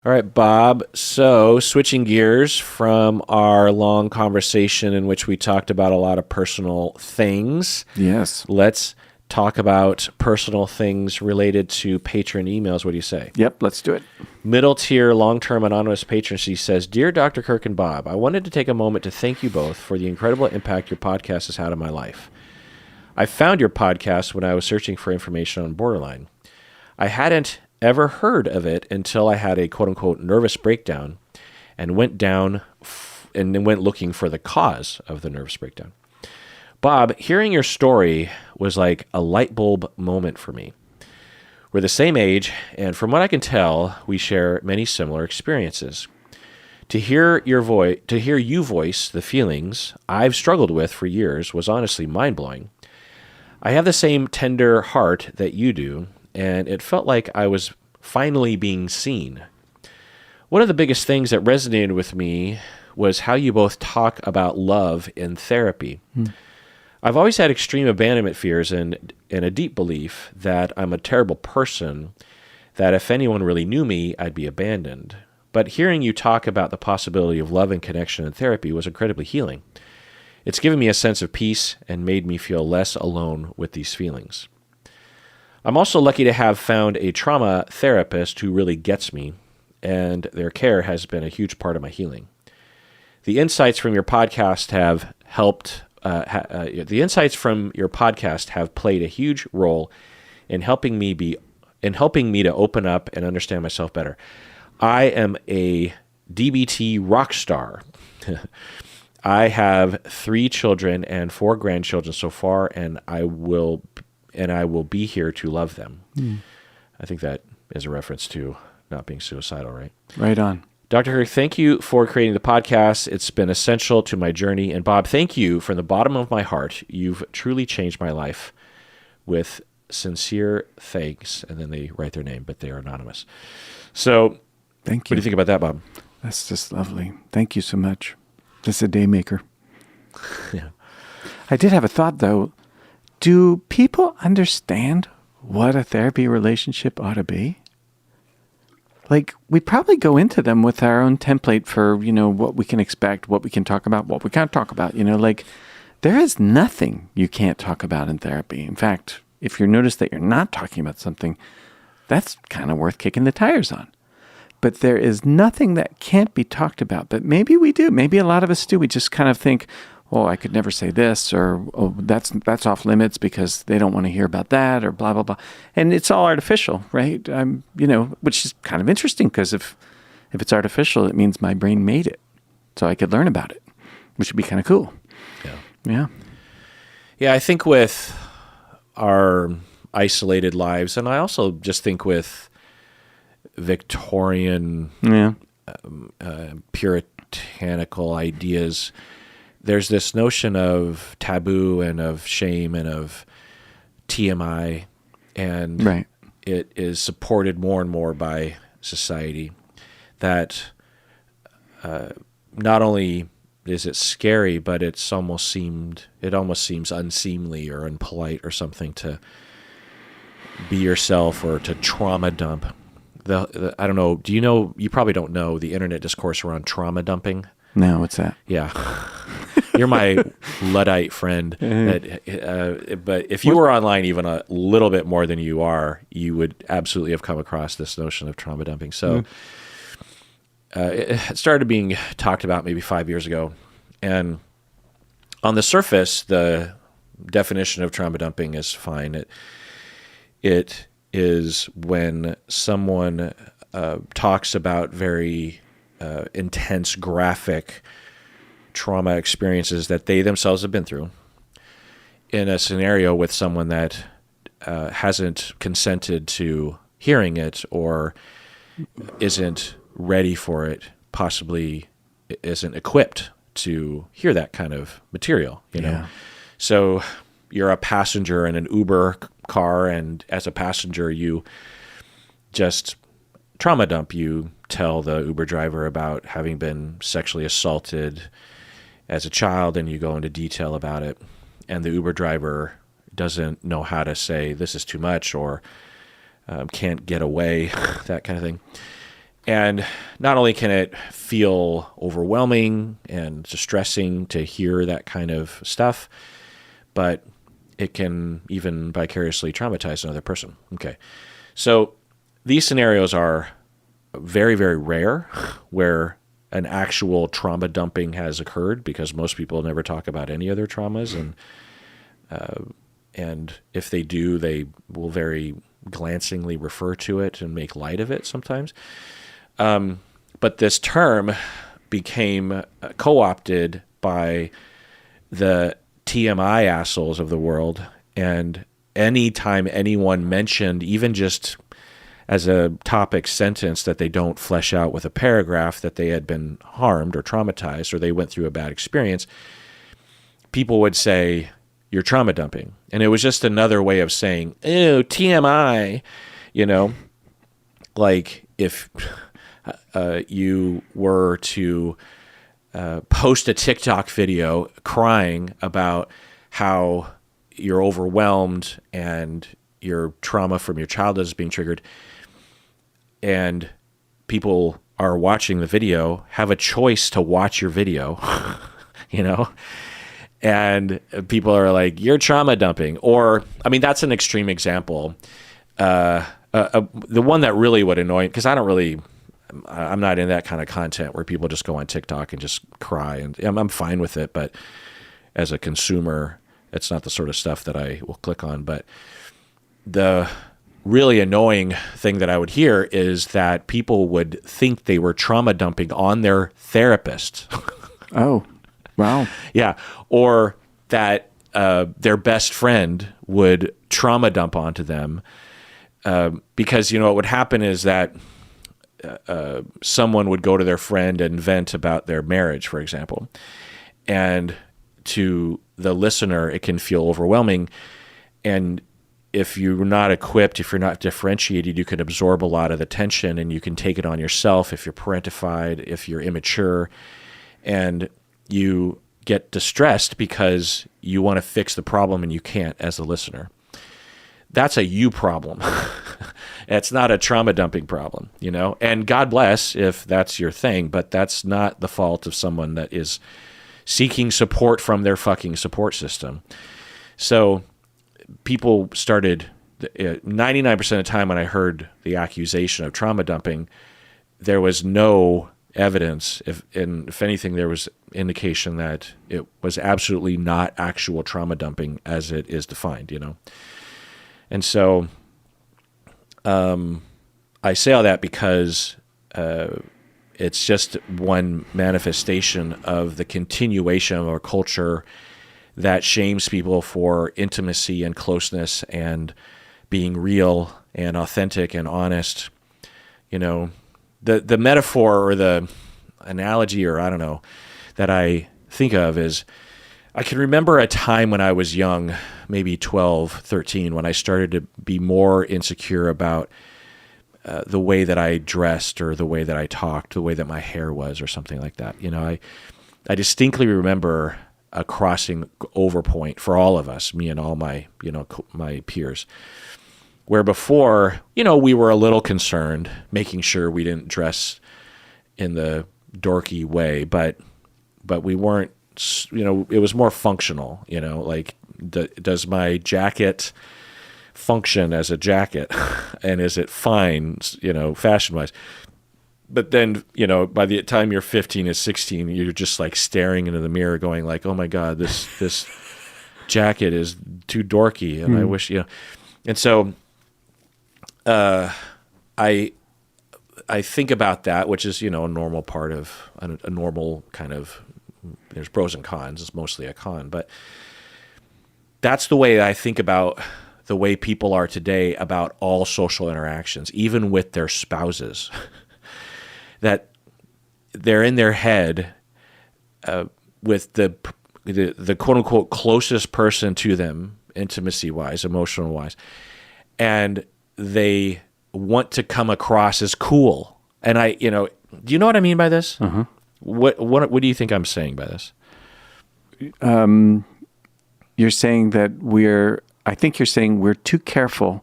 All right, Bob. So switching gears from our long conversation in which we talked about a lot of personal things. Yes. Let's talk about personal things related to patron emails. What do you say? Yep, let's do it. Middle tier long-term anonymous patron, she says, Dear Dr. Kirk and Bob, I wanted to take a moment to thank you both for the incredible impact your podcast has had on my life. I found your podcast when I was searching for information on borderline. I hadn't ever heard of it until I had a quote-unquote nervous breakdown and went looking for the cause of the nervous breakdown. Bob, hearing your story was like a light bulb moment for me. We're the same age, and from what I can tell, we share many similar experiences. To hear you voice the feelings I've struggled with for years was honestly mind-blowing. I have the same tender heart that you do, and it felt like I was finally being seen. One of the biggest things that resonated with me was how you both talk about love in therapy. I've always had extreme abandonment fears and a deep belief that I'm a terrible person, that if anyone really knew me, I'd be abandoned. But hearing you talk about the possibility of love and connection in therapy was incredibly healing. It's given me a sense of peace and made me feel less alone with these feelings. I'm also lucky to have found a trauma therapist who really gets me, and their care has been a huge part of my healing. The insights from your podcast have helped. The insights from your podcast have played a huge role in helping me to open up and understand myself better. I am a DBT rock star. I have 3 children and 4 grandchildren so far, and I will be here to love them. I think that is a reference to not being suicidal, right? Right on. Dr. Kirk, thank you for creating the podcast. It's been essential to my journey. And Bob, thank you from the bottom of my heart. You've truly changed my life. With sincere thanks. And then they write their name, but they are anonymous. So thank you. What do you think about that, Bob? That's just lovely. Thank you so much. This is a day maker. Yeah. I did have a thought, though. Do people understand what a therapy relationship ought to be? Like, we'd probably go into them with our own template for, what we can expect, what we can talk about, what we can't talk about. Like, there is nothing you can't talk about in therapy. In fact, if you notice that you're not talking about something, that's kind of worth kicking the tires on. But there is nothing that can't be talked about. But maybe we do. Maybe a lot of us do. We just kind of think, oh, I could never say this, or oh, that's off limits because they don't want to hear about that, or blah, blah, blah. And it's all artificial, right? Which is kind of interesting because if it's artificial, it means my brain made it. So I could learn about it, which would be kind of cool. Yeah. Yeah, I think with our isolated lives, and I also just think with Victorian puritanical ideas, there's this notion of taboo and of shame and of TMI, and it is supported more and more by society, that not only is it scary, but it almost seems unseemly or unpolite or something to be yourself or to trauma dump. I don't know. You probably don't know the internet discourse around trauma dumping. No, what's that? Yeah. You're my Luddite friend. But if you were online even a little bit more than you are, you would absolutely have come across this notion of trauma dumping. So it started being talked about maybe 5 years ago. And on the surface, the definition of trauma dumping is fine. It is when someone talks about very intense, graphic trauma experiences that they themselves have been through in a scenario with someone that hasn't consented to hearing it or isn't ready for it, possibly isn't equipped to hear that kind of material, know? So you're a passenger in an Uber car, and as a passenger, you just trauma dump. You tell the Uber driver about having been sexually assaulted as a child, and you go into detail about it. And the Uber driver doesn't know how to say, this is too much, or can't get away, that kind of thing. And not only can it feel overwhelming and distressing to hear that kind of stuff, but it can even vicariously traumatize another person. Okay. So these scenarios are very, very rare where an actual trauma dumping has occurred, because most people never talk about any of their traumas. And if they do, they will very glancingly refer to it and make light of it sometimes. But this term became co-opted by the TMI assholes of the world. And anytime anyone mentioned, even just as a topic sentence that they don't flesh out with a paragraph, that they had been harmed or traumatized or they went through a bad experience, people would say, you're trauma dumping. And it was just another way of saying, ew, TMI, like if you were to post a TikTok video crying about how you're overwhelmed and your trauma from your childhood is being triggered, and people are watching the video, have a choice to watch your video, and people are like, you're trauma dumping. Or, I mean, that's an extreme example. The one that really would annoy, because I'm not in that kind of content where people just go on TikTok and just cry, and I'm fine with it. But as a consumer, it's not the sort of stuff that I will click on. But the really annoying thing that I would hear is that people would think they were trauma dumping on their therapist. Oh, wow. Yeah. Or that their best friend would trauma dump onto them because, what would happen is that someone would go to their friend and vent about their marriage, for example. And to the listener, it can feel overwhelming. And if you're not equipped, if you're not differentiated, you can absorb a lot of the tension, and you can take it on yourself if you're parentified, if you're immature, and you get distressed because you want to fix the problem and you can't as a listener. That's a you problem. It's not a trauma dumping problem, and God bless if that's your thing, but that's not the fault of someone that is seeking support from their fucking support system. So people started, 99% of the time when I heard the accusation of trauma dumping, there was no evidence. If anything, there was indication that it was absolutely not actual trauma dumping as it is defined, And so I say all that because it's just one manifestation of the continuation of our culture that shames people for intimacy and closeness and being real and authentic and honest. The metaphor or the analogy, or I don't know, that I think of is, I can remember a time when I was young, maybe 12, 13, when I started to be more insecure about the way that I dressed or the way that I talked, the way that my hair was or something like that. I distinctly remember a crossing over point for all of us, me and all my, my peers, where before, we were a little concerned, making sure we didn't dress in the dorky way, but we weren't, it was more functional, like does my jacket function as a jacket and is it fine, fashion-wise? But then, by the time you're 15 or 16, you're just like staring into the mirror going like, oh my God, this jacket is too dorky. And I wish, and so I think about that, which is, a normal part of a normal kind of, there's pros and cons. It's mostly a con, but that's the way I think about the way people are today about all social interactions, even with their spouses. That they're in their head with the quote unquote closest person to them, intimacy wise, emotional wise, and they want to come across as cool. And do you know what I mean by this? Uh-huh. What do you think I'm saying by this? You're saying that I think you're saying we're too careful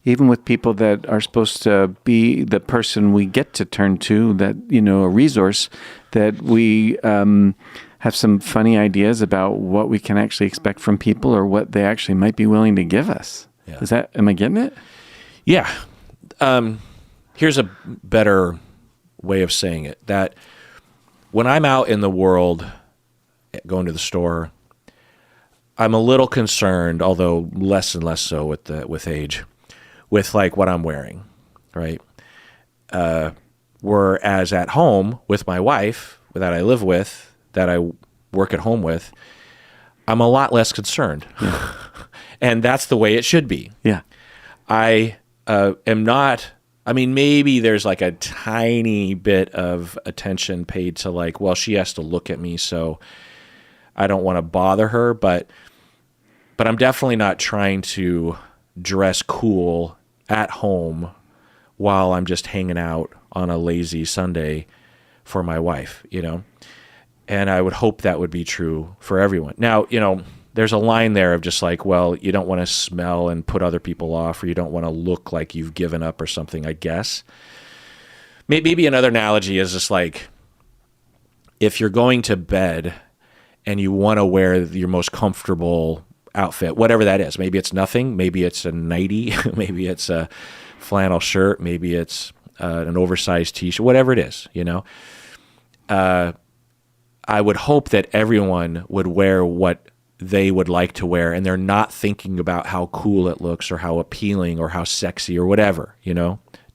even with people that are supposed to be the person we get to turn to, that, a resource, that we have some funny ideas about what we can actually expect from people or what they actually might be willing to give us. Yeah. Am I getting it? Yeah. Here's a better way of saying it, that when I'm out in the world, going to the store, I'm a little concerned, although less and less so with age, with like what I'm wearing, right? Whereas at home with my wife, that I live with, that I work at home with, I'm a lot less concerned. Yeah. And that's the way it should be. Yeah. I am not, maybe there's like a tiny bit of attention paid to like, well, she has to look at me, so I don't want to bother her, but I'm definitely not trying to dress cool at home while I'm just hanging out on a lazy Sunday for my wife, And I would hope that would be true for everyone. Now, there's a line there of just like, well, you don't want to smell and put other people off, or you don't want to look like you've given up or something, I guess. Maybe another analogy is just like, if you're going to bed and you want to wear your most comfortable outfit, whatever that is. Maybe it's nothing. Maybe it's a nightie. Maybe it's a flannel shirt. Maybe it's an oversized t-shirt, whatever it is, I would hope that everyone would wear what they would like to wear, and they're not thinking about how cool it looks or how appealing or how sexy or whatever,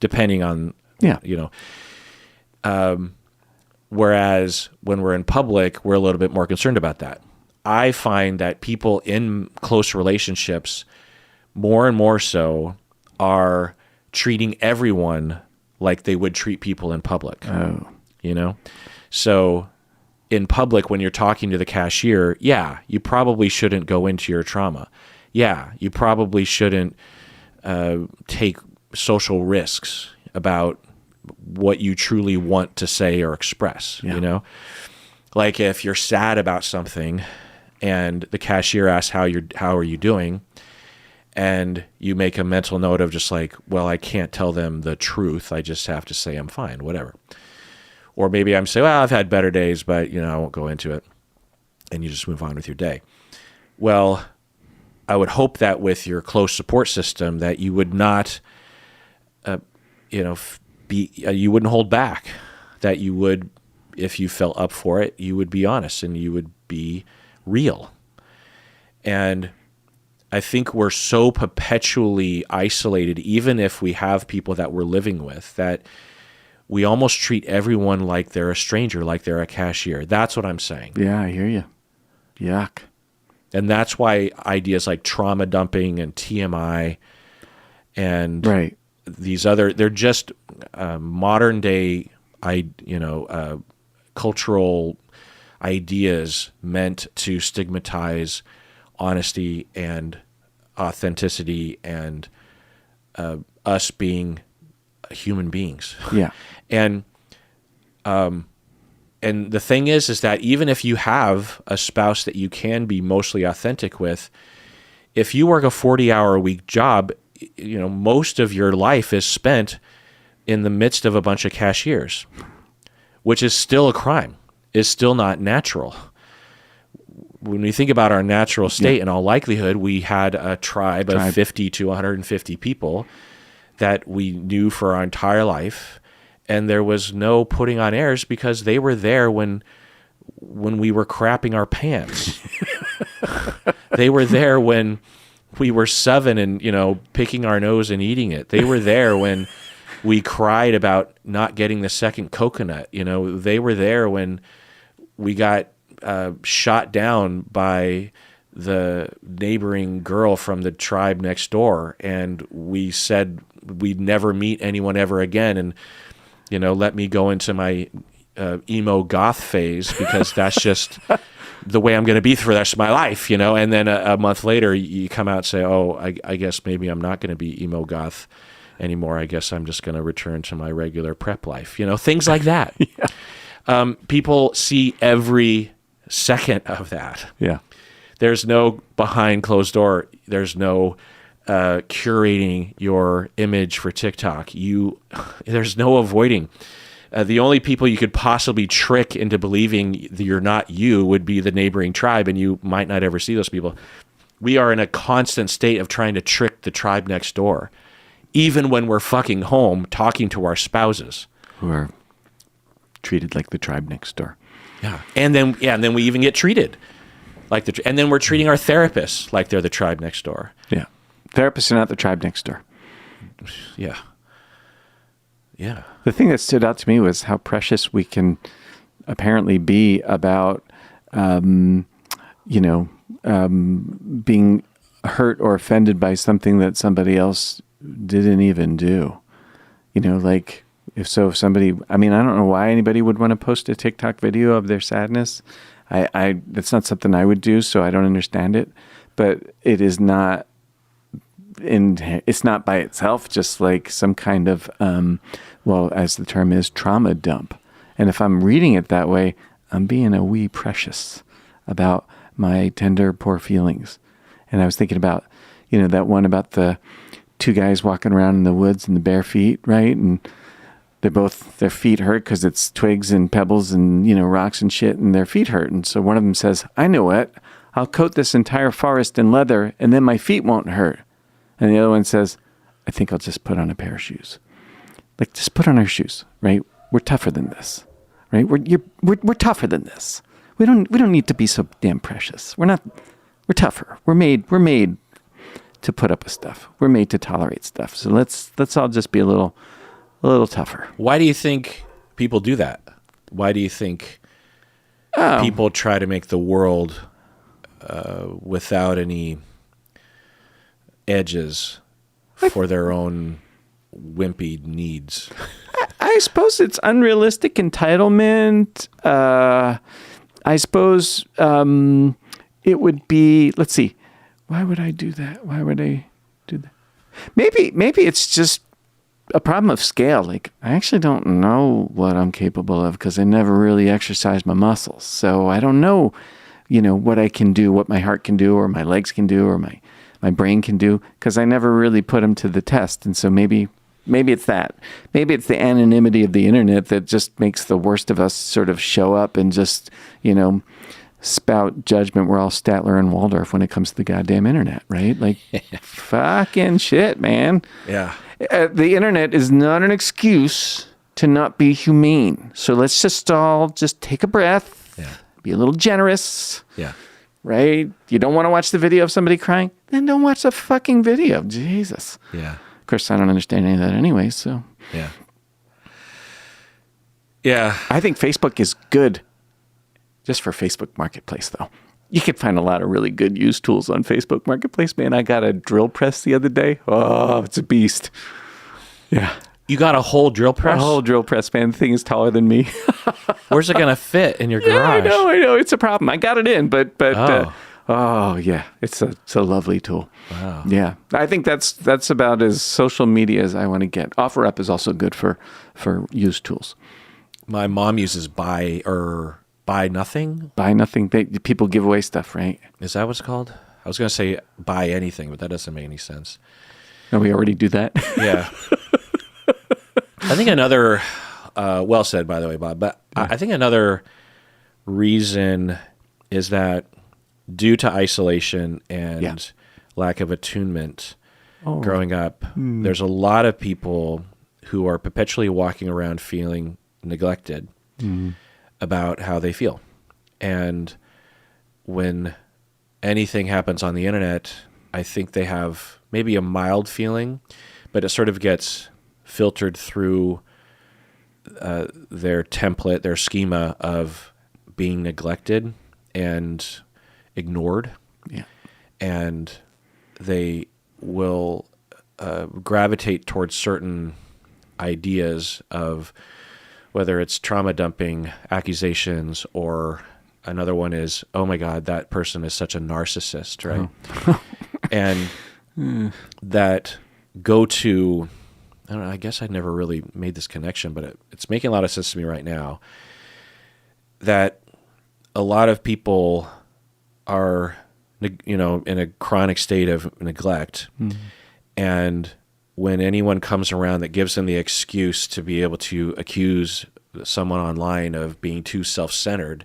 depending on, whereas when we're in public, we're a little bit more concerned about that. I find that people in close relationships, more and more so, are treating everyone like they would treat people in public. Oh. So in public, when you're talking to the cashier, yeah, you probably shouldn't go into your trauma. Yeah, you probably shouldn't take social risks about what you truly want to say or express, Like if you're sad about something and the cashier asks how are you doing, and you make a mental note of just like, well, I can't tell them the truth. I just have to say I'm fine, whatever. Or maybe I'm saying, well, I've had better days, but I won't go into it. And you just move on with your day. Well, I would hope that with your close support system that you would not, you wouldn't hold back. That you would, if you felt up for it, you would be honest and you would be real. And I think we're so perpetually isolated, even if we have people that we're living with, that we almost treat everyone like they're a stranger, like they're a cashier. That's what I'm saying. Yeah, I hear you. Yuck. And that's why ideas like trauma dumping and TMI and these other, they're just modern day, cultural ideas meant to stigmatize honesty and authenticity and us being human beings. Yeah. And the thing is that even if you have a spouse that you can be mostly authentic with, if you work a 40-hour-a-week job, most of your life is spent in the midst of a bunch of cashiers, which is still a crime, is still not natural. When we think about our natural state, in all likelihood, we had a tribe of 50 to 150 people that we knew for our entire life, and there was no putting on airs because they were there when we were crapping our pants. They were there when we were 7 and, picking our nose and eating it. They were there when we cried about not getting the second coconut. They were there when we got shot down by the neighboring girl from the tribe next door, and we said we'd never meet anyone ever again, and let me go into my emo goth phase because that's just the way I'm going to be for the rest of my life, and then a month later you come out and say, oh, I guess maybe I'm not going to be emo goth anymore. I guess I'm just going to return to my regular prep life, things like that. Yeah. People see every second of that. Yeah. There's no behind closed door. There's no curating your image for TikTok. There's no avoiding. The only people you could possibly trick into believing that you're not you would be the neighboring tribe, and you might not ever see those people. We are in a constant state of trying to trick the tribe next door, even when we're fucking home talking to our spouses. Who are treated like the tribe next door. Yeah. And then we even get treated like and then we're treating our therapists like they're the tribe next door. Yeah. Therapists are not the tribe next door. Yeah. Yeah. The thing that stood out to me was how precious we can apparently be about, being hurt or offended by something that somebody else didn't even do. If somebody, I don't know why anybody would want to post a TikTok video of their sadness. That's not something I would do, so I don't understand it. But it is not, it's not by itself just like some kind of, as the term is, trauma dump. And if I'm reading it that way, I'm being a wee precious about my tender, poor feelings. And I was thinking about, that one about the two guys walking around in the woods in the bare feet, right? And their feet hurt because it's twigs and pebbles and, rocks and shit, and their feet hurt. And so one of them says, I know what, I'll coat this entire forest in leather and then my feet won't hurt. And the other one says, I think I'll just put on a pair of shoes. Like, just put on our shoes, right? We're tougher than this, right? We're tougher than this. We don't need to be so damn precious. We're tougher. We're made to put up with stuff. We're made to tolerate stuff. So let's all just be a little tougher. Why do you think people do that? Why do you think people try to make the world without any edges for their own wimpy needs? I suppose it's unrealistic entitlement. I suppose it would be, let's see, why would I do that? Why would I do that? Maybe it's just a problem of scale. Like, I actually don't know what I'm capable of because I never really exercise my muscles. So I don't know, what I can do, what my heart can do, or my legs can do, or my brain can do, because I never really put them to the test. And so maybe it's that. Maybe it's the anonymity of the internet that just makes the worst of us sort of show up and just, spout judgment. We're all Statler and Waldorf when it comes to the goddamn internet, right? Like, fucking shit, man. Yeah. The internet is not an excuse to not be humane. So let's just all take a breath. Yeah. Be a little generous. Yeah. Right? You don't want to watch the video of somebody crying? Then don't watch the fucking video. Jesus. Yeah. Of course, I don't understand any of that anyway, so. Yeah. Yeah. I think Facebook is good just for Facebook Marketplace, though. You can find a lot of really good used tools on Facebook Marketplace, man. I got a drill press the other day. Oh, it's a beast. Yeah. You got a whole drill press? A whole drill press, man. The thing is taller than me. Where's it going to fit in your garage? Yeah, I know. It's a problem. I got it in, but yeah. It's a lovely tool. Wow. Yeah. I think that's about as social media as I want to get. OfferUp is also good for used tools. My mom uses Buy Nothing. Buy Nothing. People give away stuff, right? Is that what's called? I was going to say Buy Anything, but that doesn't make any sense. No, we already do that. Yeah. I think another, well said, by the way, Bob, but yeah. I think another reason is that due to isolation and lack of attunement growing up, there's a lot of people who are perpetually walking around feeling neglected about how they feel. And when anything happens on the internet, I think they have maybe a mild feeling, but it sort of gets filtered through their template, their schema of being neglected and ignored. Yeah. And they will gravitate towards certain ideas of whether it's trauma dumping accusations, or another one is, oh my God, that person is such a narcissist, right? Oh. And that go to, I don't know, I guess I never really made this connection, but it's making a lot of sense to me right now, that a lot of people are, in a chronic state of neglect, And when anyone comes around that gives them the excuse to be able to accuse someone online of being too self-centered,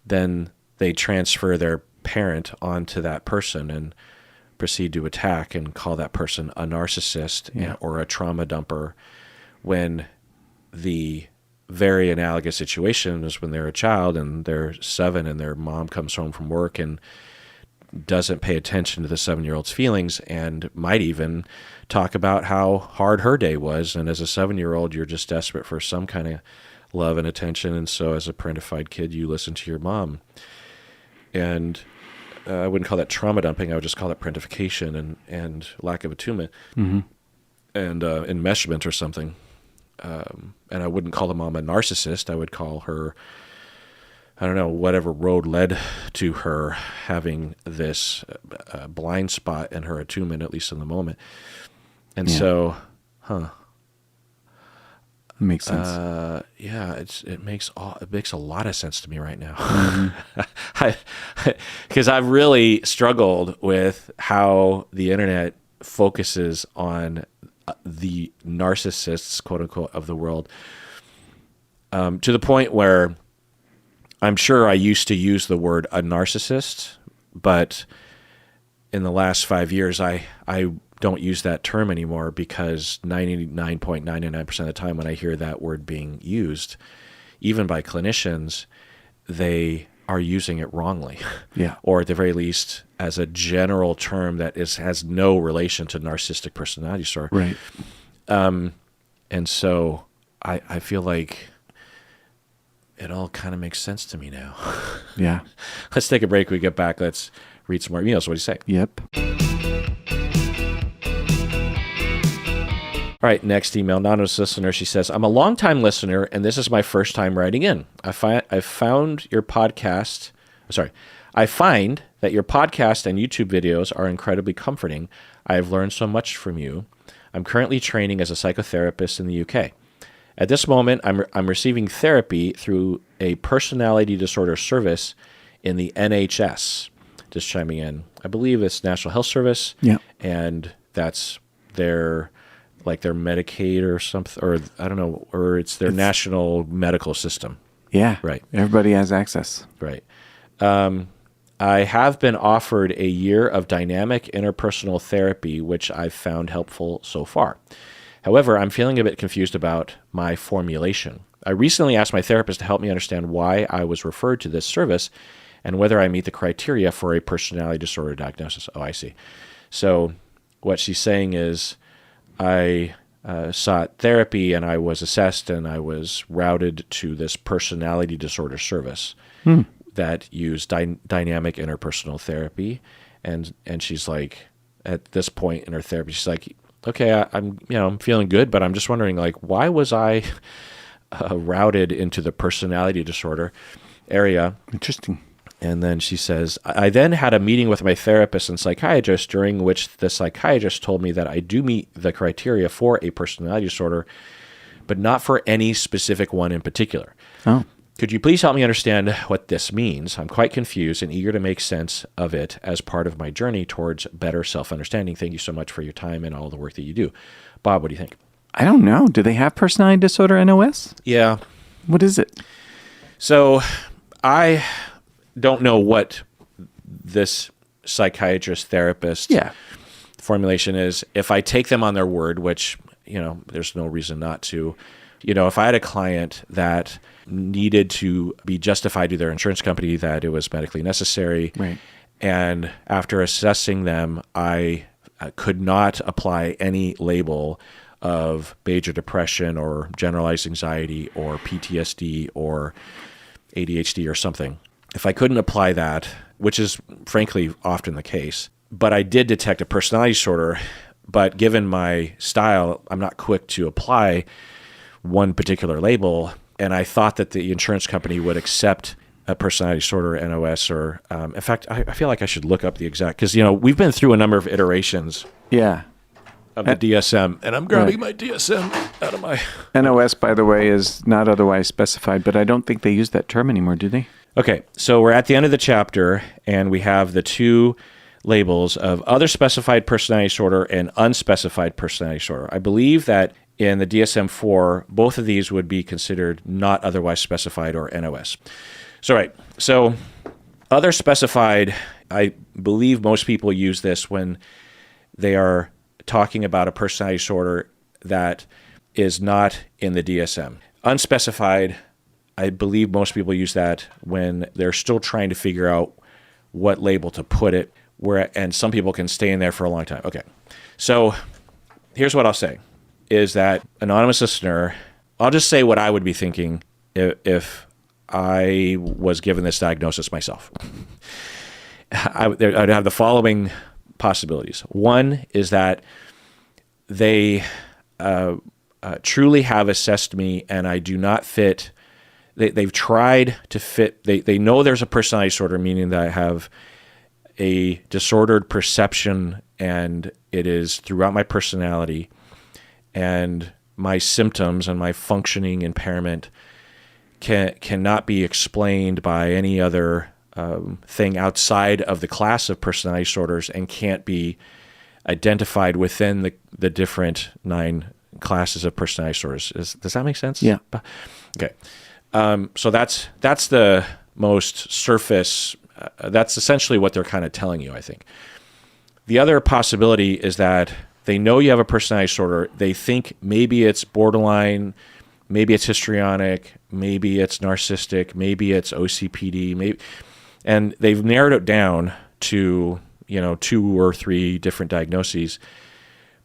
then they transfer their parent onto that person and proceed to attack and call that person a narcissist or a trauma dumper, when the very analogous situation is when they're a child and they're 7 and their mom comes home from work and doesn't pay attention to the 7-year-old's feelings and might even talk about how hard her day was. And as a 7-year-old, you're just desperate for some kind of love and attention. And so as a parentified kid, you listen to your mom. And I wouldn't call that trauma dumping. I would just call it parentification and lack of attunement and enmeshment or something. And I wouldn't call the mom a narcissist. I would call her, I don't know, whatever road led to her having this blind spot in her attunement, at least in the moment. And so, Makes sense. It makes a lot of sense to me right now. Because I've really struggled with how the internet focuses on the narcissists, quote unquote, of the world, to the point where I'm sure I used to use the word a narcissist, but in the last 5 years, I don't use that term anymore, because 99.99% of the time when I hear that word being used, even by clinicians, they are using it wrongly. Yeah. Or at the very least, as a general term that has no relation to narcissistic personality disorder. Right. And so I feel like it all kind of makes sense to me now. Yeah. Let's take a break. When we get back, let's read some more emails. What do you say? Yep. All right, next email, anonymous listener. She says, I'm a longtime listener, and this is my first time writing in. I find that your podcast and YouTube videos are incredibly comforting. I have learned so much from you. I'm currently training as a psychotherapist in the UK. At this moment, I'm receiving therapy through a personality disorder service in the NHS. Just chiming in. I believe it's National Health Service. Yeah. And that's their Medicaid or something, or I don't know, or it's their national medical system. Yeah. Right. Everybody has access. Right. I have been offered a year of dynamic interpersonal therapy, which I've found helpful so far. However, I'm feeling a bit confused about my formulation. I recently asked my therapist to help me understand why I was referred to this service and whether I meet the criteria for a personality disorder diagnosis. Oh, I see. So what she's saying is, I sought therapy and I was assessed and I was routed to this personality disorder service that used dynamic interpersonal therapy. And she's like, at this point in her therapy, she's like, okay, I'm feeling good, but I'm just wondering, like, why was I routed into the personality disorder area? Interesting. And then she says, I then had a meeting with my therapist and psychiatrist, during which the psychiatrist told me that I do meet the criteria for a personality disorder, but not for any specific one in particular. Oh. Could you please help me understand what this means? I'm quite confused and eager to make sense of it as part of my journey towards better self-understanding. Thank you so much for your time and all the work that you do. Bob, what do you think? I don't know. Do they have personality disorder NOS? Yeah. What is it? So I don't know what this psychiatrist therapist formulation is. If I take them on their word, which, there's no reason not to, if I had a client that needed to be justified to their insurance company that it was medically necessary, right, and after assessing them, I could not apply any label of major depression or generalized anxiety or PTSD or ADHD or something. If I couldn't apply that, which is frankly often the case, but I did detect a personality disorder, but given my style, I'm not quick to apply one particular label, and I thought that the insurance company would accept a personality disorder, NOS, or in fact, I feel like I should look up the exact, because we've been through a number of iterations of the DSM, and I'm grabbing my DSM out of my... NOS, by the way, is not otherwise specified, but I don't think they use that term anymore, do they? Okay, so we're at the end of the chapter, and we have the two labels of other specified personality disorder and unspecified personality disorder. I believe that in the DSM-4, both of these would be considered not otherwise specified or NOS. So other specified, I believe most people use this when they are talking about a personality disorder that is not in the DSM. Unspecified, I believe most people use that when they're still trying to figure out what label to put it, and some people can stay in there for a long time. Okay, so here's what I'll say, is that anonymous listener, I'll just say what I would be thinking if I was given this diagnosis myself. I'd have the following possibilities. One is that they truly have assessed me and I do not fit. They've tried to fit. They know there's a personality disorder, meaning that I have a disordered perception and it is throughout my personality, and my symptoms and my functioning impairment cannot be explained by any other thing outside of the class of personality disorders and can't be identified within the different 9 classes of personality disorders. Does that make sense? Yeah. Okay. So that's the most surface. That's essentially what they're kind of telling you, I think. The other possibility is that they know you have a personality disorder. They think maybe it's borderline, maybe it's histrionic, maybe it's narcissistic, maybe it's OCPD, and they've narrowed it down to 2 or 3 different diagnoses,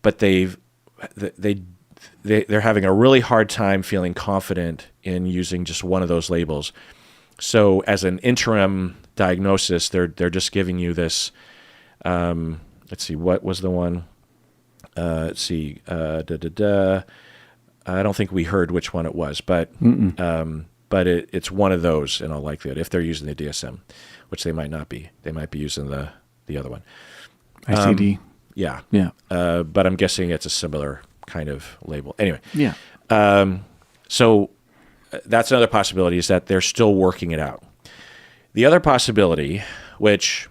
but they're having a really hard time feeling confident in using just one of those labels. So as an interim diagnosis, they're just giving you this. Let's see, what was the one? Let's see. I don't think we heard which one it was, but it's one of those in all likelihood if they're using the DSM, which they might not be. They might be using the other one. ICD. Yeah. But I'm guessing it's a similar kind of label. Anyway. Yeah. So that's another possibility, is that they're still working it out. The other possibility, which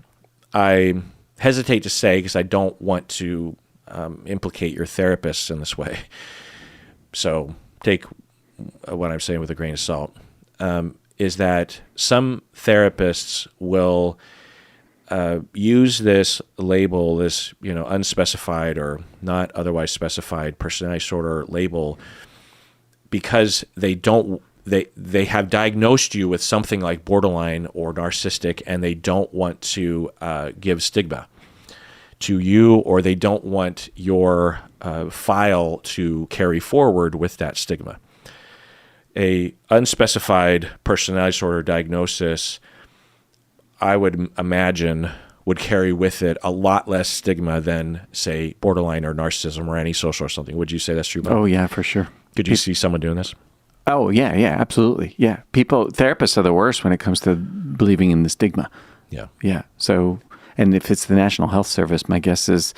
I hesitate to say because I don't want to implicate your therapists in this way, so take what I'm saying with a grain of salt, is that some therapists will use this label, this unspecified or not otherwise specified personality disorder label, because they have diagnosed you with something like borderline or narcissistic, and they don't want to give stigma to you, or they don't want your file to carry forward with that stigma. A unspecified personality disorder diagnosis, I would imagine, would carry with it a lot less stigma than, say, borderline or narcissism or antisocial or something. Would you say that's true, Bob? Oh, yeah, for sure. Could you see someone doing this? Oh, yeah, absolutely. Yeah. Therapists are the worst when it comes to believing in the stigma. Yeah. Yeah. So, and if it's the National Health Service, my guess is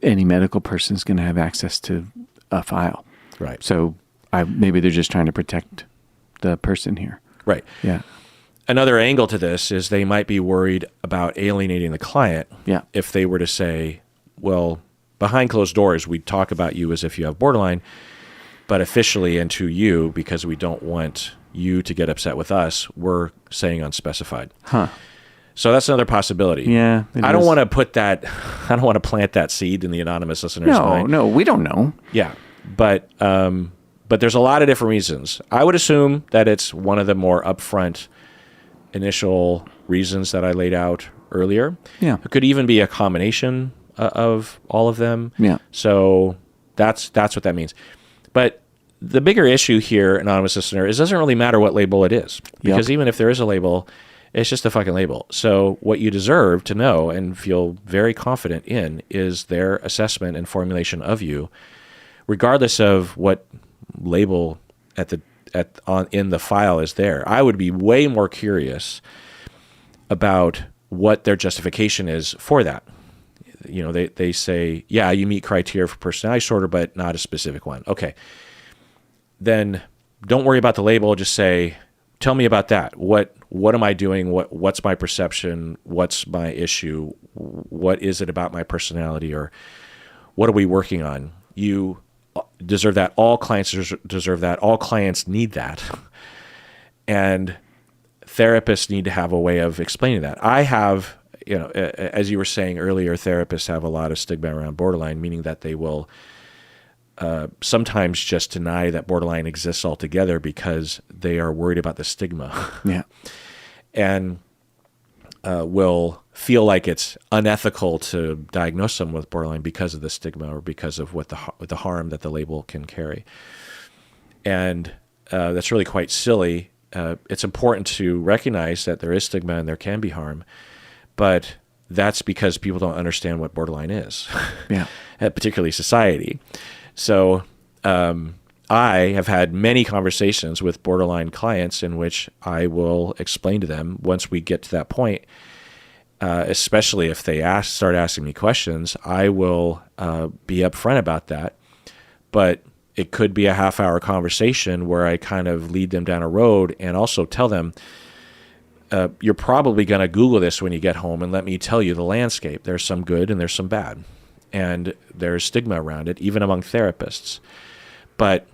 any medical person is going to have access to a file. Right. So maybe they're just trying to protect the person here. Right. Yeah. Another angle to this is they might be worried about alienating the client. Yeah. If they were to say, well, behind closed doors, we talk about you as if you have borderline, but officially and to you, because we don't want you to get upset with us, we're saying unspecified. Huh. So that's another possibility. Yeah. I don't want to plant that seed in the anonymous listener's mind. No, we don't know. Yeah. But there's a lot of different reasons. I would assume that it's one of the more upfront initial reasons that I laid out earlier. Yeah. It could even be a combination of all of them. Yeah. So that's what that means. But the bigger issue here, anonymous listener, is it doesn't really matter what label it is. Because even if there is a label, it's just a fucking label. So what you deserve to know and feel very confident in is their assessment and formulation of you, regardless of what label in the file is there. I would be way more curious about what their justification is for that. They say, yeah, you meet criteria for personality disorder, but not a specific one. Okay. Then don't worry about the label. Just say, tell me about that. What am I doing? What's my perception? What's my issue? what is it about my personality, or what are we working on? You deserve that. All clients deserve that. All clients need that. And therapists need to have a way of explaining that. I have, as you were saying earlier, therapists have a lot of stigma around borderline, meaning that they will sometimes just deny that borderline exists altogether because they are worried about the stigma. Yeah. And will feel like it's unethical to diagnose someone with borderline because of the stigma or because of what the harm that the label can carry. And that's really quite silly. It's important to recognize that there is stigma and there can be harm, but that's because people don't understand what borderline is, yeah, particularly society. So I have had many conversations with borderline clients in which I will explain to them once we get to that point, especially if they start asking me questions, I will be upfront about that. But it could be a half-hour conversation where I kind of lead them down a road and also tell them, you're probably going to Google this when you get home, and let me tell you the landscape. There's some good and there's some bad. And there's stigma around it, even among therapists. But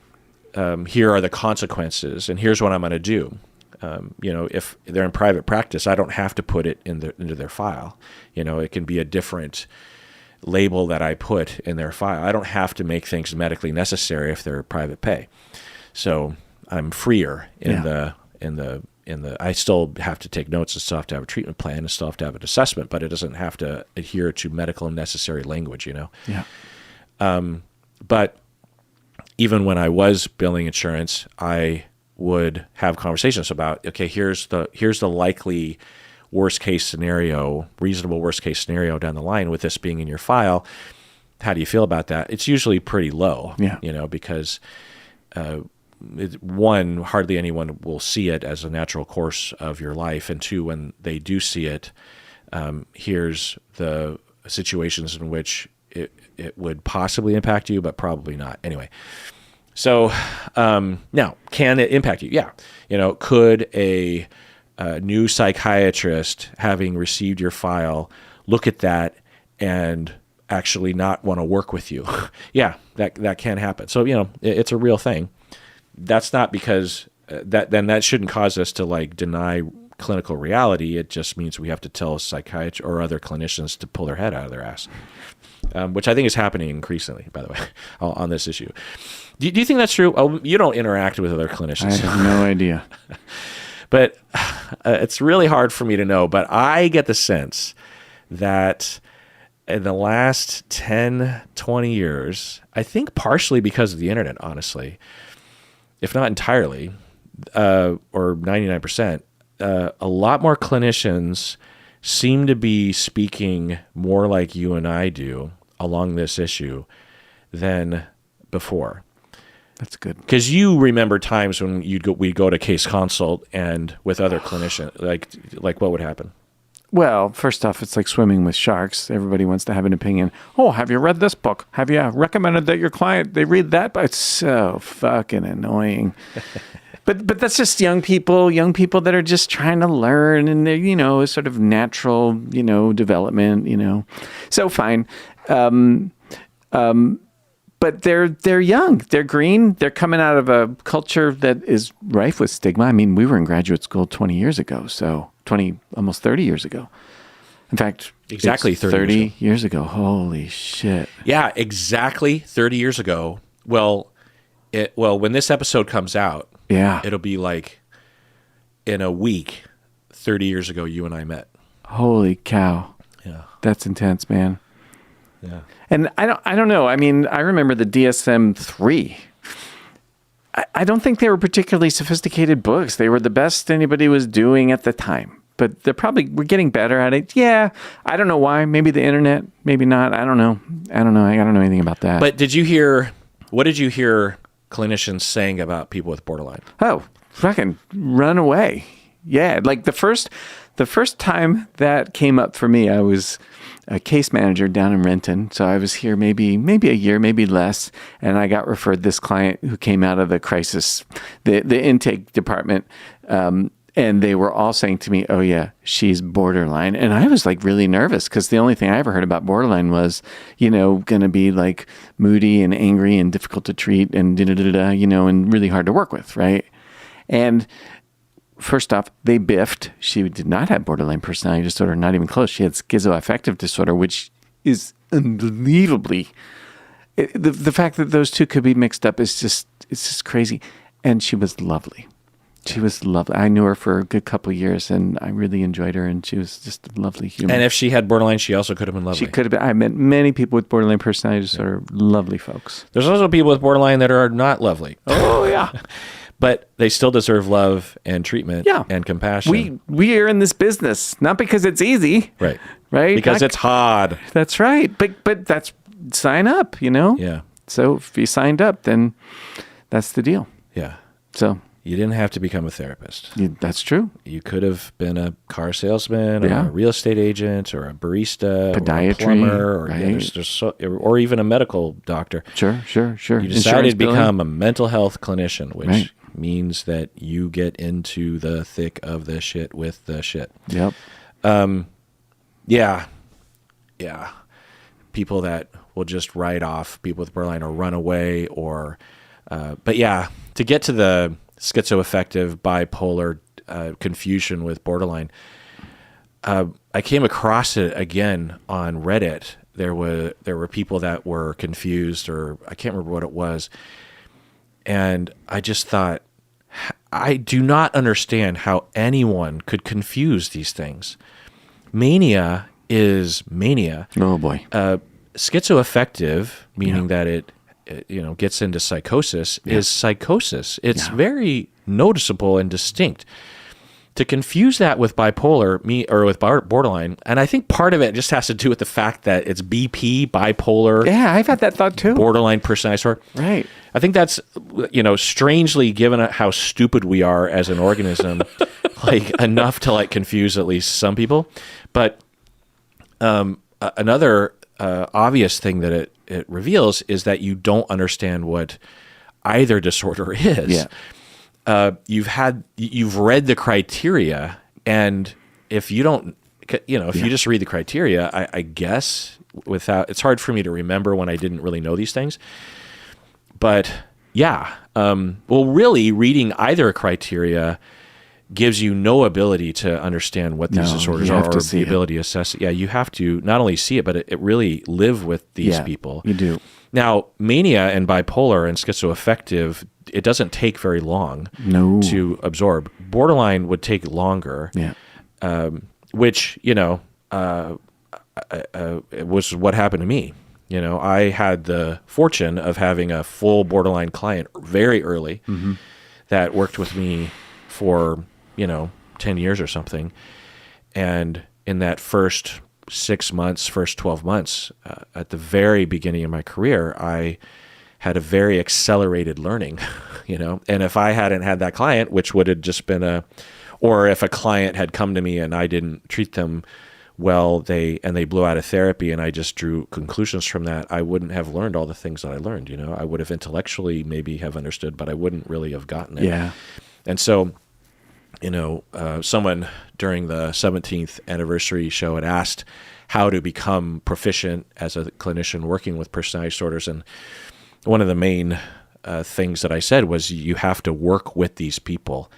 here are the consequences, and here's what I'm going to do. If they're in private practice, I don't have to put it into their file. It can be a different label that I put in their file. I don't have to make things medically necessary if they're private pay. So I'm freer in the I still have to take notes and still have to have a treatment plan and still have to have an assessment, but it doesn't have to adhere to medical necessary language, Yeah. But even when I was billing insurance, I would have conversations about, okay, here's the likely worst case scenario, reasonable worst case scenario down the line with this being in your file. How do you feel about that? It's usually pretty low, because one, hardly anyone will see it as a natural course of your life. And two, when they do see it, here's the situations in which it would possibly impact you, but probably not. Anyway, so now, can it impact you? Yeah. Could a new psychiatrist, having received your file, look at that and actually not want to work with you? Yeah, that can happen. So, it's a real thing. That's not because that shouldn't cause us to deny clinical reality. It just means we have to tell psychiatrists or other clinicians to pull their head out of their ass, which I think is happening increasingly, by the way, on this issue. Do you think that's true? Oh, you don't interact with other clinicians. I have no idea. But it's really hard for me to know. But I get the sense that in the last 10, 20 years, I think partially because of the internet, honestly, if not entirely, or 99%, a lot more clinicians seem to be speaking more like you and I do along this issue than before. That's good. Because you remember times when we'd go to case consult and with other clinicians, like what would happen? Well, first off, it's like swimming with sharks. Everybody wants to have an opinion. Oh, have you read this book? Have you recommended that your client, they read that? But it's so fucking annoying. But that's just young people that are just trying to learn, and they're, a sort of natural, development, So fine. But they're young, they're green, they're coming out of a culture that is rife with stigma. I mean, we were in graduate school 20 years ago, so almost 30 years ago. In fact, exactly 30 years ago. Holy shit. Yeah, exactly 30 years ago. Well, when this episode comes out, it'll be like in a week, 30 years ago, you and I met. Holy cow. Yeah. That's intense, man. Yeah. And I don't know. I mean, I remember the DSM-3. I don't think they were particularly sophisticated books. They were the best anybody was doing at the time. But we're getting better at it. Yeah. I don't know why. Maybe the internet, maybe not. I don't know. I don't know anything about that. But what did you hear clinicians saying about people with borderline? Oh, fucking run away. Yeah. Like the first time that came up for me, I was a case manager down in Renton. So I was here maybe a year, maybe less. And I got referred this client who came out of the crisis, the intake department. And they were all saying to me, oh, yeah, she's borderline. And I was like really nervous because the only thing I ever heard about borderline was, going to be like moody and angry and difficult to treat and and really hard to work with. Right. And first off, they biffed. She did not have borderline personality disorder, not even close. She had schizoaffective disorder, which is unbelievably, the fact that those two could be mixed up it's just crazy. And she was lovely. She was lovely. I knew her for a good couple of years, and I really enjoyed her, and she was just a lovely human. And if she had borderline, she also could have been lovely. She could have been. I met many people with borderline personality disorder, lovely folks. There's also people with borderline that are not lovely. Oh, yeah. But they still deserve love and treatment and compassion. We are in this business, not because it's easy. Right. Right? Because it's hard. That's right. But that's, sign up, Yeah. So if you signed up, then that's the deal. Yeah. So you didn't have to become a therapist. That's true. You could have been a car salesman or Yeah. a real estate agent or a barista Podiatry, or a plumber or, right. or even a medical doctor. Sure. You decided to become a mental health clinician, which Right. means that you get into the thick of the shit with the shit. Yep. Yeah. People that will just write off people with borderline or run away or, but yeah, to get to the schizoaffective, bipolar confusion with borderline, I came across it again on Reddit. There were people that were confused, or I can't remember what it was, and I just thought, I do not understand how anyone could confuse these things. Mania is mania. Oh boy. Schizoaffective, meaning that it gets into psychosis, is psychosis. It's very noticeable and distinct. To confuse that with bipolar, or with borderline, and I think part of it just has to do with the fact that it's BP, bipolar. Yeah, I've had that thought too. Borderline personality disorder. Right. I think that's, strangely, given how stupid we are as an organism, like enough to like confuse at least some people. But another obvious thing that it reveals is that you don't understand what either disorder is. Yeah. You've read the criteria, and if you don't, you just read the criteria, I guess it's hard for me to remember when I didn't really know these things. But yeah, really reading either criteria gives you no ability to understand what these disorders are, or the ability to assess it. Yeah, you have to not only see it, but it really live with these people. You do. Now, mania and bipolar and schizoaffective, it doesn't take very long to absorb. Borderline would take longer, which, it was what happened to me. I had the fortune of having a full borderline client very early that worked with me for, 10 years or something. And in that first 6 months, first 12 months, at the very beginning of my career, I had a very accelerated learning, and if I hadn't had that client, which would have just been or if a client had come to me and I didn't treat them well, they blew out of therapy and I just drew conclusions from that, I wouldn't have learned all the things that I learned. I would have intellectually maybe have understood, but I wouldn't really have gotten it. Yeah. And so, someone during the 17th anniversary show had asked how to become proficient as a clinician working with personality disorders. And one of the main things that I said was you have to work with these people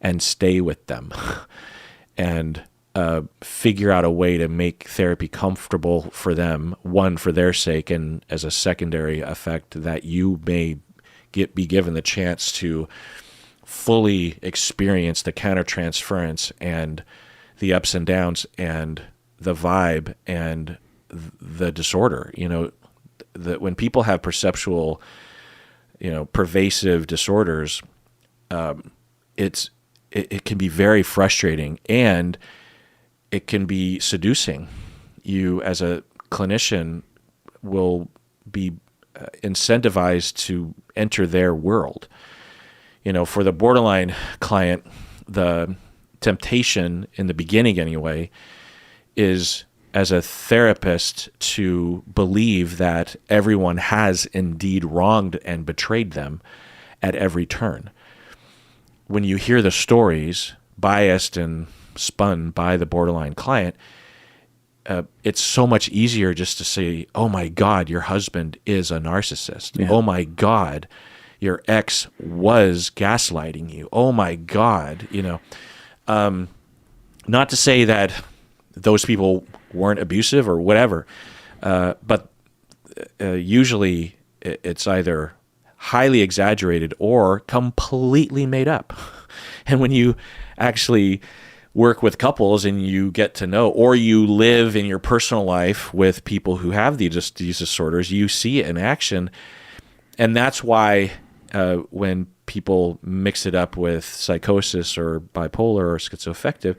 and stay with them and figure out a way to make therapy comfortable for them, one, for their sake, and as a secondary effect that you may be given the chance to fully experience the countertransference and the ups and downs and the vibe and the disorder. That when people have perceptual, pervasive disorders, it can be very frustrating and it can be seducing. You, as a clinician, will be incentivized to enter their world. For the borderline client, the temptation in the beginning anyway is, as a therapist, to believe that everyone has indeed wronged and betrayed them at every turn. When you hear the stories, biased and spun by the borderline client, it's so much easier just to say, oh my God, your husband is a narcissist. Yeah. Oh my God, your ex was gaslighting you. Oh my God, not to say that those people weren't abusive or whatever, but usually it's either highly exaggerated or completely made up. And when you actually work with couples and you get to know, or you live in your personal life with people who have these disorders, you see it in action. And that's why when people mix it up with psychosis or bipolar or schizoaffective,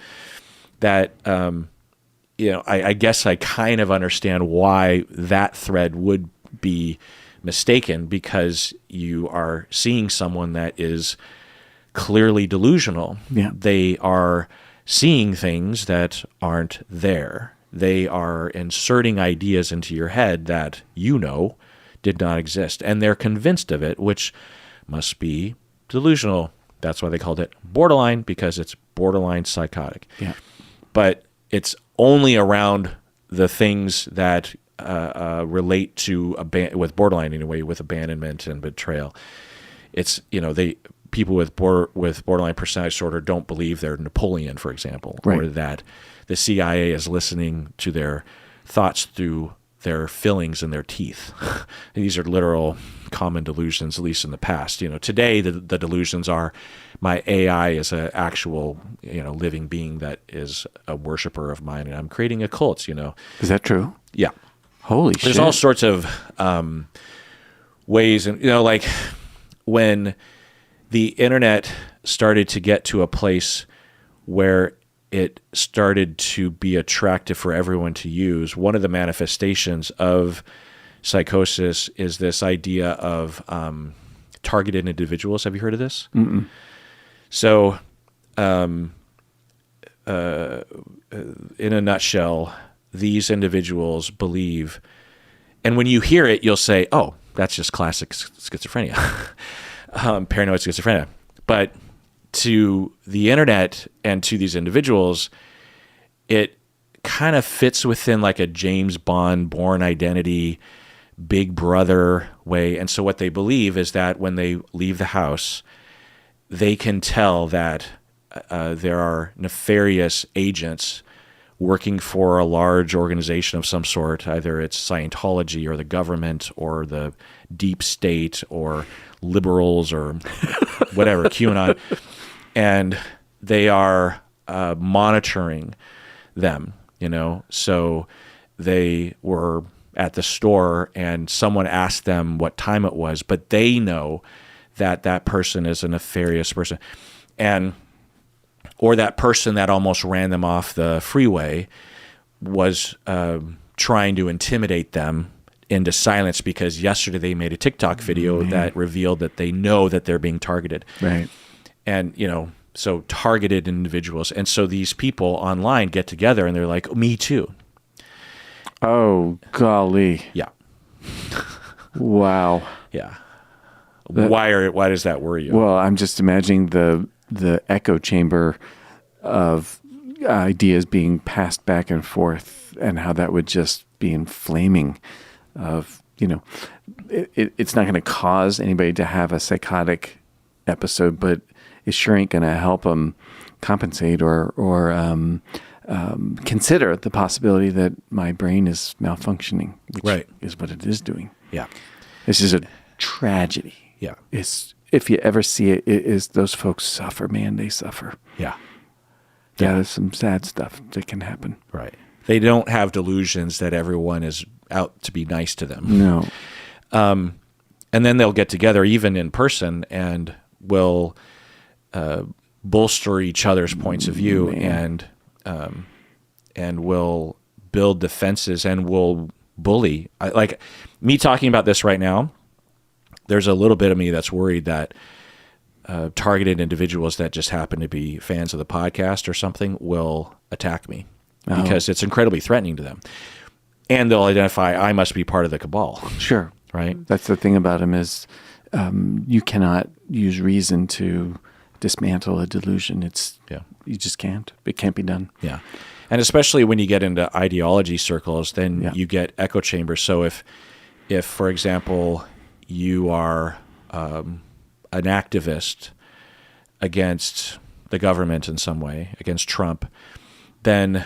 that, I guess I kind of understand why that thread would be mistaken, because you are seeing someone that is clearly delusional. Yeah. They are seeing things that aren't there. They are inserting ideas into your head that did not exist. And they're convinced of it, which must be delusional. That's why they called it borderline, because it's borderline psychotic. Yeah. But it's only around the things that relate to with borderline anyway, with abandonment and betrayal. It's people with borderline personality disorder don't believe they're Napoleon, for example, right, or that the CIA is listening to their thoughts through their fillings in their teeth. These are literal common delusions, at least in the past. Today the delusions are, my AI is an actual living being that is a worshiper of mine, and I'm creating a cult. Is that true? Yeah. Holy shit. There's all sorts of ways, and like when the internet started to get to a place where it started to be attractive for everyone to use, one of the manifestations of psychosis is this idea of targeted individuals. Have you heard of this? Mm-mm. So, in a nutshell, these individuals believe, and when you hear it, you'll say, oh, that's just classic schizophrenia, paranoid schizophrenia. But to the internet and to these individuals, it kind of fits within like a James Bond Bourne Identity, Big Brother way. And so what they believe is that when they leave the house, they can tell that there are nefarious agents working for a large organization of some sort. Either it's Scientology or the government or the deep state or liberals or whatever, QAnon. And they are monitoring them, So they were at the store and someone asked them what time it was, but they know that that person is a nefarious person. Or that person that almost ran them off the freeway was trying to intimidate them into silence because yesterday they made a TikTok video that revealed that they know that they're being targeted. Right. And, so targeted individuals. And so these people online get together and they're like, oh, me too. Oh, golly. Yeah. Wow. Yeah. Why does that worry you? Well, I'm just imagining the echo chamber of ideas being passed back and forth and how that would just be inflaming of, it's not going to cause anybody to have a psychotic episode, but it sure ain't going to help them compensate or consider the possibility that my brain is malfunctioning, which is what it is doing. Yeah. This is a tragedy. Yeah. If you ever see it, it is those folks suffer, man. They suffer. Yeah. Yeah, there's some sad stuff that can happen. Right. They don't have delusions that everyone is out to be nice to them. No. And then they'll get together even in person and will bolster each other's points of view and will build defenses and will bully. Like me talking about this right now, there's a little bit of me that's worried that targeted individuals that just happen to be fans of the podcast or something will attack me because it's incredibly threatening to them. And they'll identify I must be part of the cabal. Sure. Right? That's the thing about them is you cannot use reason to dismantle a delusion. You just can't. It can't be done. Yeah. And especially when you get into ideology circles, then you get echo chambers. So if for example, you are an activist against the government in some way, against Trump, then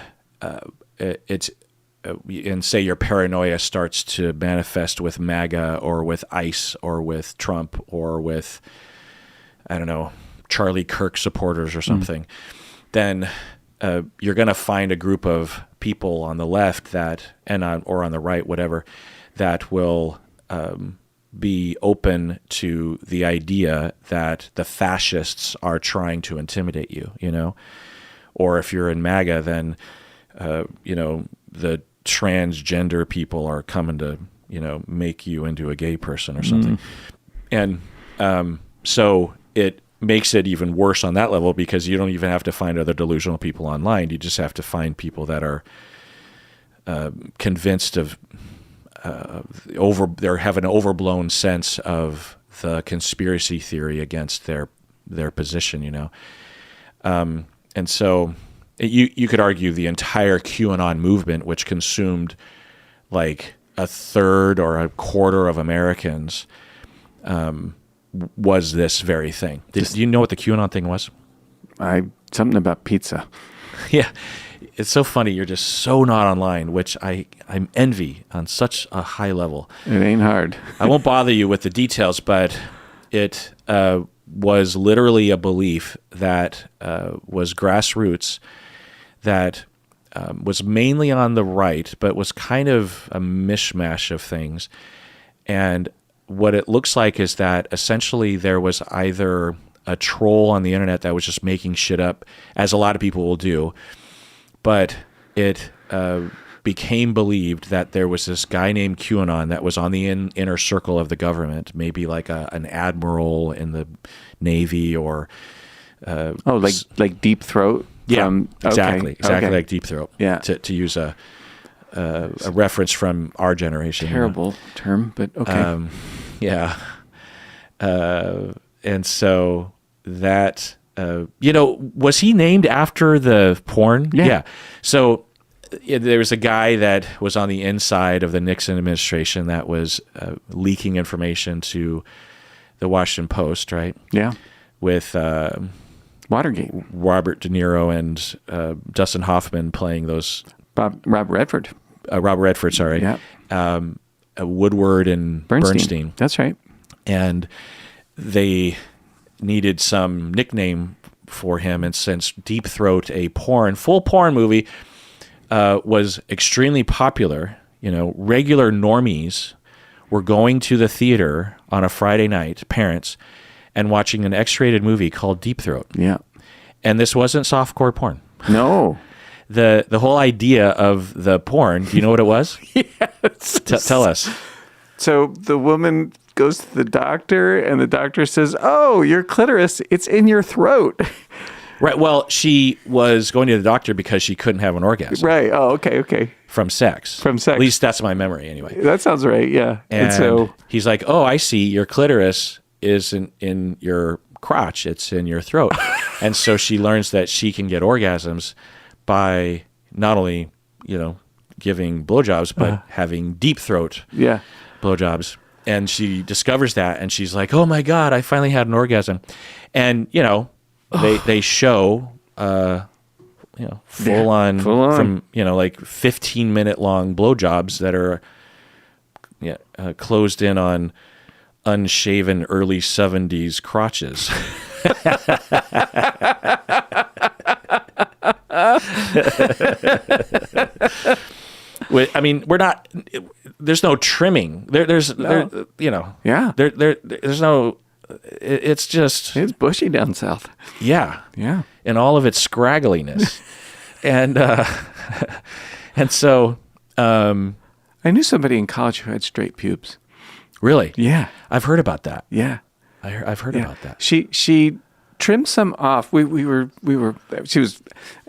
and say your paranoia starts to manifest with MAGA or with ICE or with Trump or with, I don't know, Charlie Kirk supporters or something, then you're going to find a group of people on the left or on the right, whatever, that will be open to the idea that the fascists are trying to intimidate you, or if you're in MAGA, then the transgender people are coming to make you into a gay person or something, and so it makes it even worse on that level, because you don't even have to find other delusional people online. You just have to find people that are convinced of they have an overblown sense of the conspiracy theory against their position, and so you could argue the entire QAnon movement, which consumed like a third or a quarter of Americans, was this very thing. Do you know what the QAnon thing was? Something about pizza. Yeah. It's so funny. You're just so not online, which I'm envy on such a high level. It ain't hard. I won't bother you with the details, but it was literally a belief that was grassroots, that was mainly on the right, but was kind of a mishmash of things. And what it looks like is that essentially there was either a troll on the internet that was just making shit up, as a lot of people will do, but it became believed that there was this guy named QAnon that was on the inner circle of the government, maybe like an admiral in the Navy or... like Deep Throat? Yeah, exactly Okay. like Deep Throat. Yeah. To use a reference from our generation. Terrible term, but okay. Yeah. And so that, was he named after the porn? Yeah. So there was a guy that was on the inside of the Nixon administration that was leaking information to the Washington Post, right? Yeah. With Watergate. Robert De Niro and Dustin Hoffman playing those. Robert Redford. Robert Redford, sorry. Yeah. Woodward and Bernstein. That's right. And they needed some nickname for him, and since Deep Throat, a full porn movie, was extremely popular, regular normies were going to the theater on a Friday night, parents, and watching an X-rated movie called Deep Throat. Yeah. And this wasn't softcore porn. No. The whole idea of the porn, do you know what it was? Yes. Tell us. So the woman goes to the doctor, and the doctor says, "Oh, your clitoris, it's in your throat." Right. Well, she was going to the doctor because she couldn't have an orgasm. Right. Oh, okay. From sex. At least that's my memory anyway. That sounds right, yeah. And so he's like, "Oh, I see. Your clitoris isn't in your crotch. It's in your throat." And so she learns that she can get orgasms by not only, giving blowjobs, but having deep throat blowjobs. And she discovers that, and she's like, "Oh my God, I finally had an orgasm." And, they show, full on from, like 15-minute long blowjobs that are closed in on unshaven early 70s crotches. I mean, we're not. There's no trimming. There's no. It's just bushy down south. Yeah, yeah, in all of its scraggliness, and so I knew somebody in college who had straight pubes. Really? Yeah, I've heard about that. Yeah, I've heard about that. She trimmed some off. She was,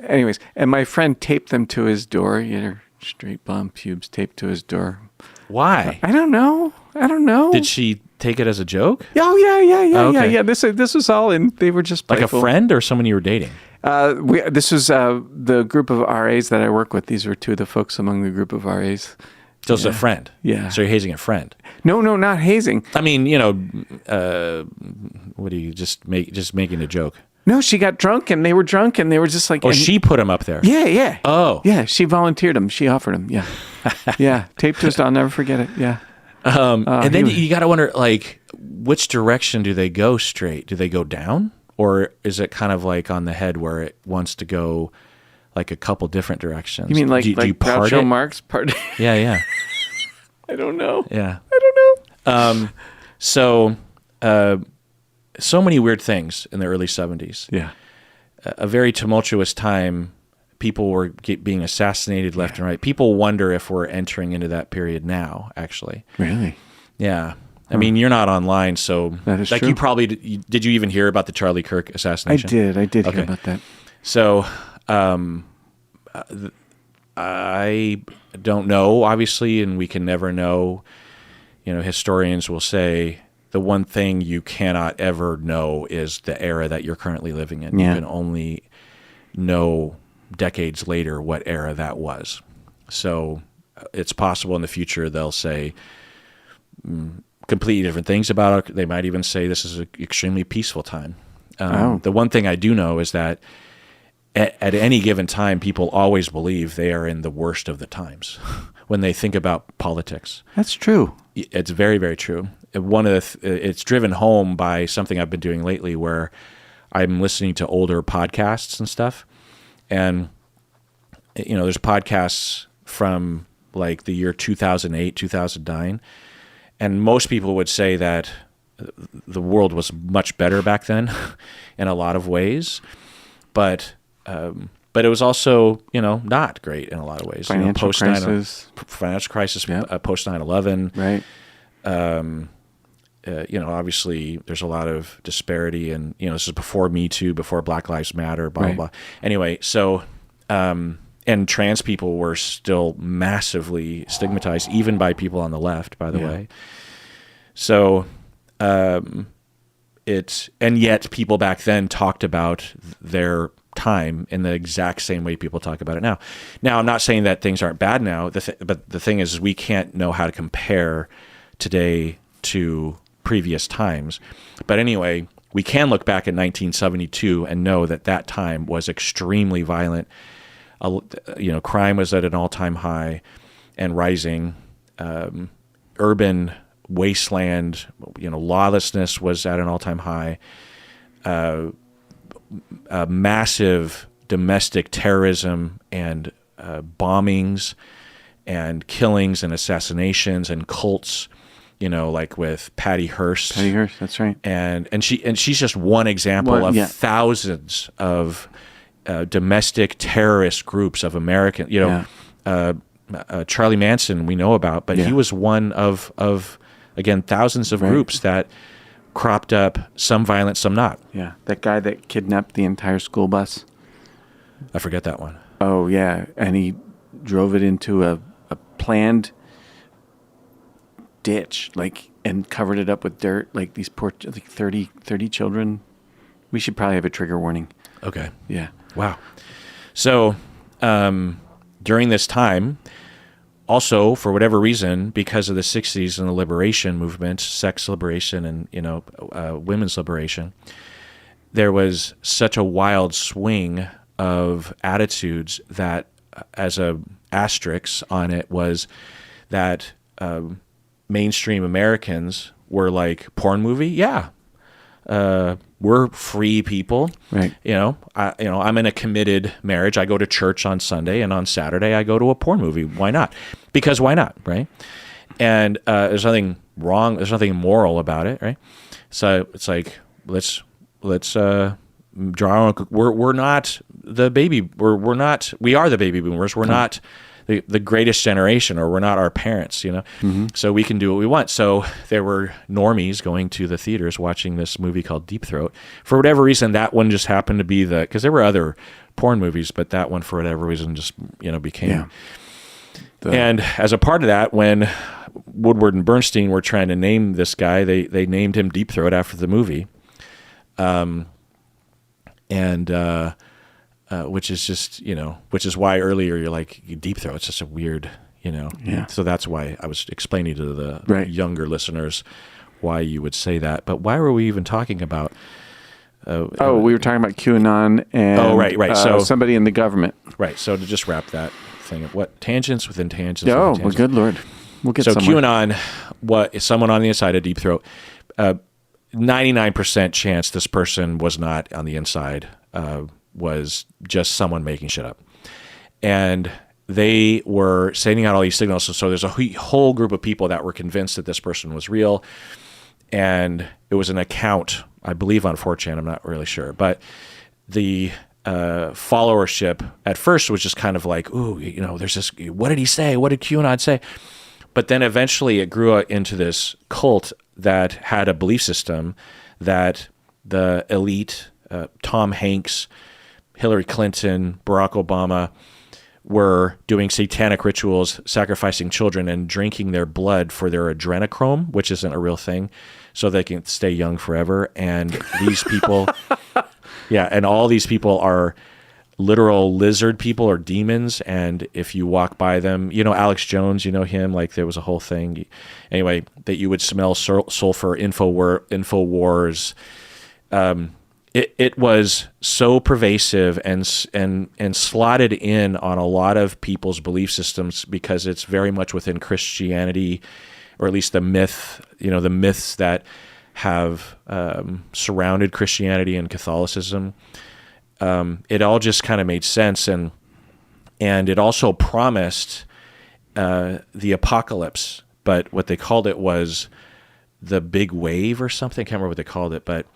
anyways, and my friend taped them to his door. He had her straight blonde pubes taped to his door. Why? I don't know. I don't know. Did she take it as a joke? Oh, yeah. Okay. Yeah. This was all in, they were just Like playful. a friend or someone you were dating? This was the group of RAs that I work with. These were two of the folks among the group of RAs. So it's a friend. Yeah. So you're hazing a friend. No, not hazing. I mean, what do you just making a joke? No, she got drunk and they were drunk and they were just like... Oh, and- she put him up there. Yeah. Oh. Yeah, she volunteered him. She offered him. Yeah. Yeah. Tape twist, I'll never forget it. Yeah. And then you got to wonder, like, which direction do they go straight? Do they go down? Or is it kind of like on the head where it wants to go like a couple different directions? You mean like do you part Groucho it? Marx part? Yeah. I don't know. Yeah. I don't know. So many weird things in the early 70s. Yeah. A very tumultuous time. People were being assassinated left and right. People wonder if we're entering into that period now, actually. Really? Yeah. I mean, you're not online, so That is like true. you probably did you even hear about the Charlie Kirk assassination? I did Okay. hear about that. So, I don't know, obviously, and we can never know. Historians will say the one thing you cannot ever know is the era that you're currently living in. Yeah. You can only know decades later what era that was. So it's possible in the future they'll say completely different things about it. They might even say this is an extremely peaceful time. The one thing I do know is that at any given time, people always believe they are in the worst of the times when they think about politics. That's true. It's very, very true. It's driven home by something I've been doing lately where I'm listening to older podcasts and stuff. And, there's podcasts from like the year 2008, 2009. And most people would say that the world was much better back then in a lot of ways. But it was also, not great in a lot of ways. Financial crisis. Financial crisis, Yep. post 9/11. Right. Obviously there's a lot of disparity, and this is before Me Too, before Black Lives Matter, blah, Right. blah, blah. Anyway, so and trans people were still massively stigmatized, even by people on the left, by the way. So and yet people back then talked about their time in the exact same way people talk about it now. Now, I'm not saying that things aren't bad now, but the thing is we can't know how to compare today to previous times. But anyway, we can look back at 1972 and know that time was extremely violent. Crime was at an all-time high and rising. Urban wasteland, lawlessness was at an all-time high. Massive domestic terrorism and bombings and killings and assassinations and cults, like with Patty Hearst. Patty Hearst, that's right. And she's just one example of thousands of domestic terrorist groups of American, Charlie Manson we know about, but he was one of again, thousands of groups that cropped up, some violent, some not. Yeah, that guy that kidnapped the entire school bus. I forget that one. Oh, yeah, and he drove it into a planned ditch, and covered it up with dirt, like these poor, 30 children. We should probably have a trigger warning. Okay. Yeah. Wow. So during this time, also, for whatever reason, because of the 60s and the liberation movement, sex liberation and, women's liberation, there was such a wild swing of attitudes that as a asterisk on it was that mainstream Americans were like, porn movie? Yeah. We're free people. Right. I'm in a committed marriage. I go to church on Sunday, and on Saturday I go to a porn movie. Why not? Because why not, right? And there's nothing wrong. There's nothing immoral about it, right? So it's like let's draw on. We're not the baby. We're not. We are the baby boomers. We're not the greatest generation, or we're not our parents, So we can do what we want. So there were normies going to the theaters watching this movie called Deep Throat. For whatever reason, that one just happened to be because there were other porn movies, but that one, for whatever reason, just, became. Yeah. And as a part of that, when Woodward and Bernstein were trying to name this guy. They named him Deep Throat after the movie, which is just, which is why earlier you're like, Deep Throat, it's just a weird, Yeah. So that's why I was explaining to the younger listeners why you would say that. But why were we even talking about? We were talking about QAnon and right. So somebody in the government. Right. So to just wrap that thing of what tangents within tangents. Oh, within well, tangents. good Lord. We'll get So somewhere. QAnon, what is someone on the inside of Deep Throat? 99% chance this person was not on the inside, was just someone making shit up. And they were sending out all these signals. So there's a whole group of people that were convinced that this person was real. And it was an account, I believe on 4chan, I'm not really sure. But the followership at first was just kind of like, ooh, there's this, what did he say? What did QAnon say? But then eventually it grew into this cult that had a belief system that the elite, Tom Hanks, Hillary Clinton, Barack Obama, were doing satanic rituals, sacrificing children and drinking their blood for their adrenochrome, which isn't a real thing, so they can stay young forever. And these people, and all these people are literal lizard people or demons. And if you walk by them, Alex Jones, him, like there was a whole thing. Anyway, that you would smell sulfur, InfoWars. It was so pervasive and slotted in on a lot of people's belief systems because it's very much within Christianity, or at least the myths that have surrounded Christianity and Catholicism. It all just kind of made sense, and it also promised the apocalypse, but what they called it was the big wave or something. I can't remember what they called it, but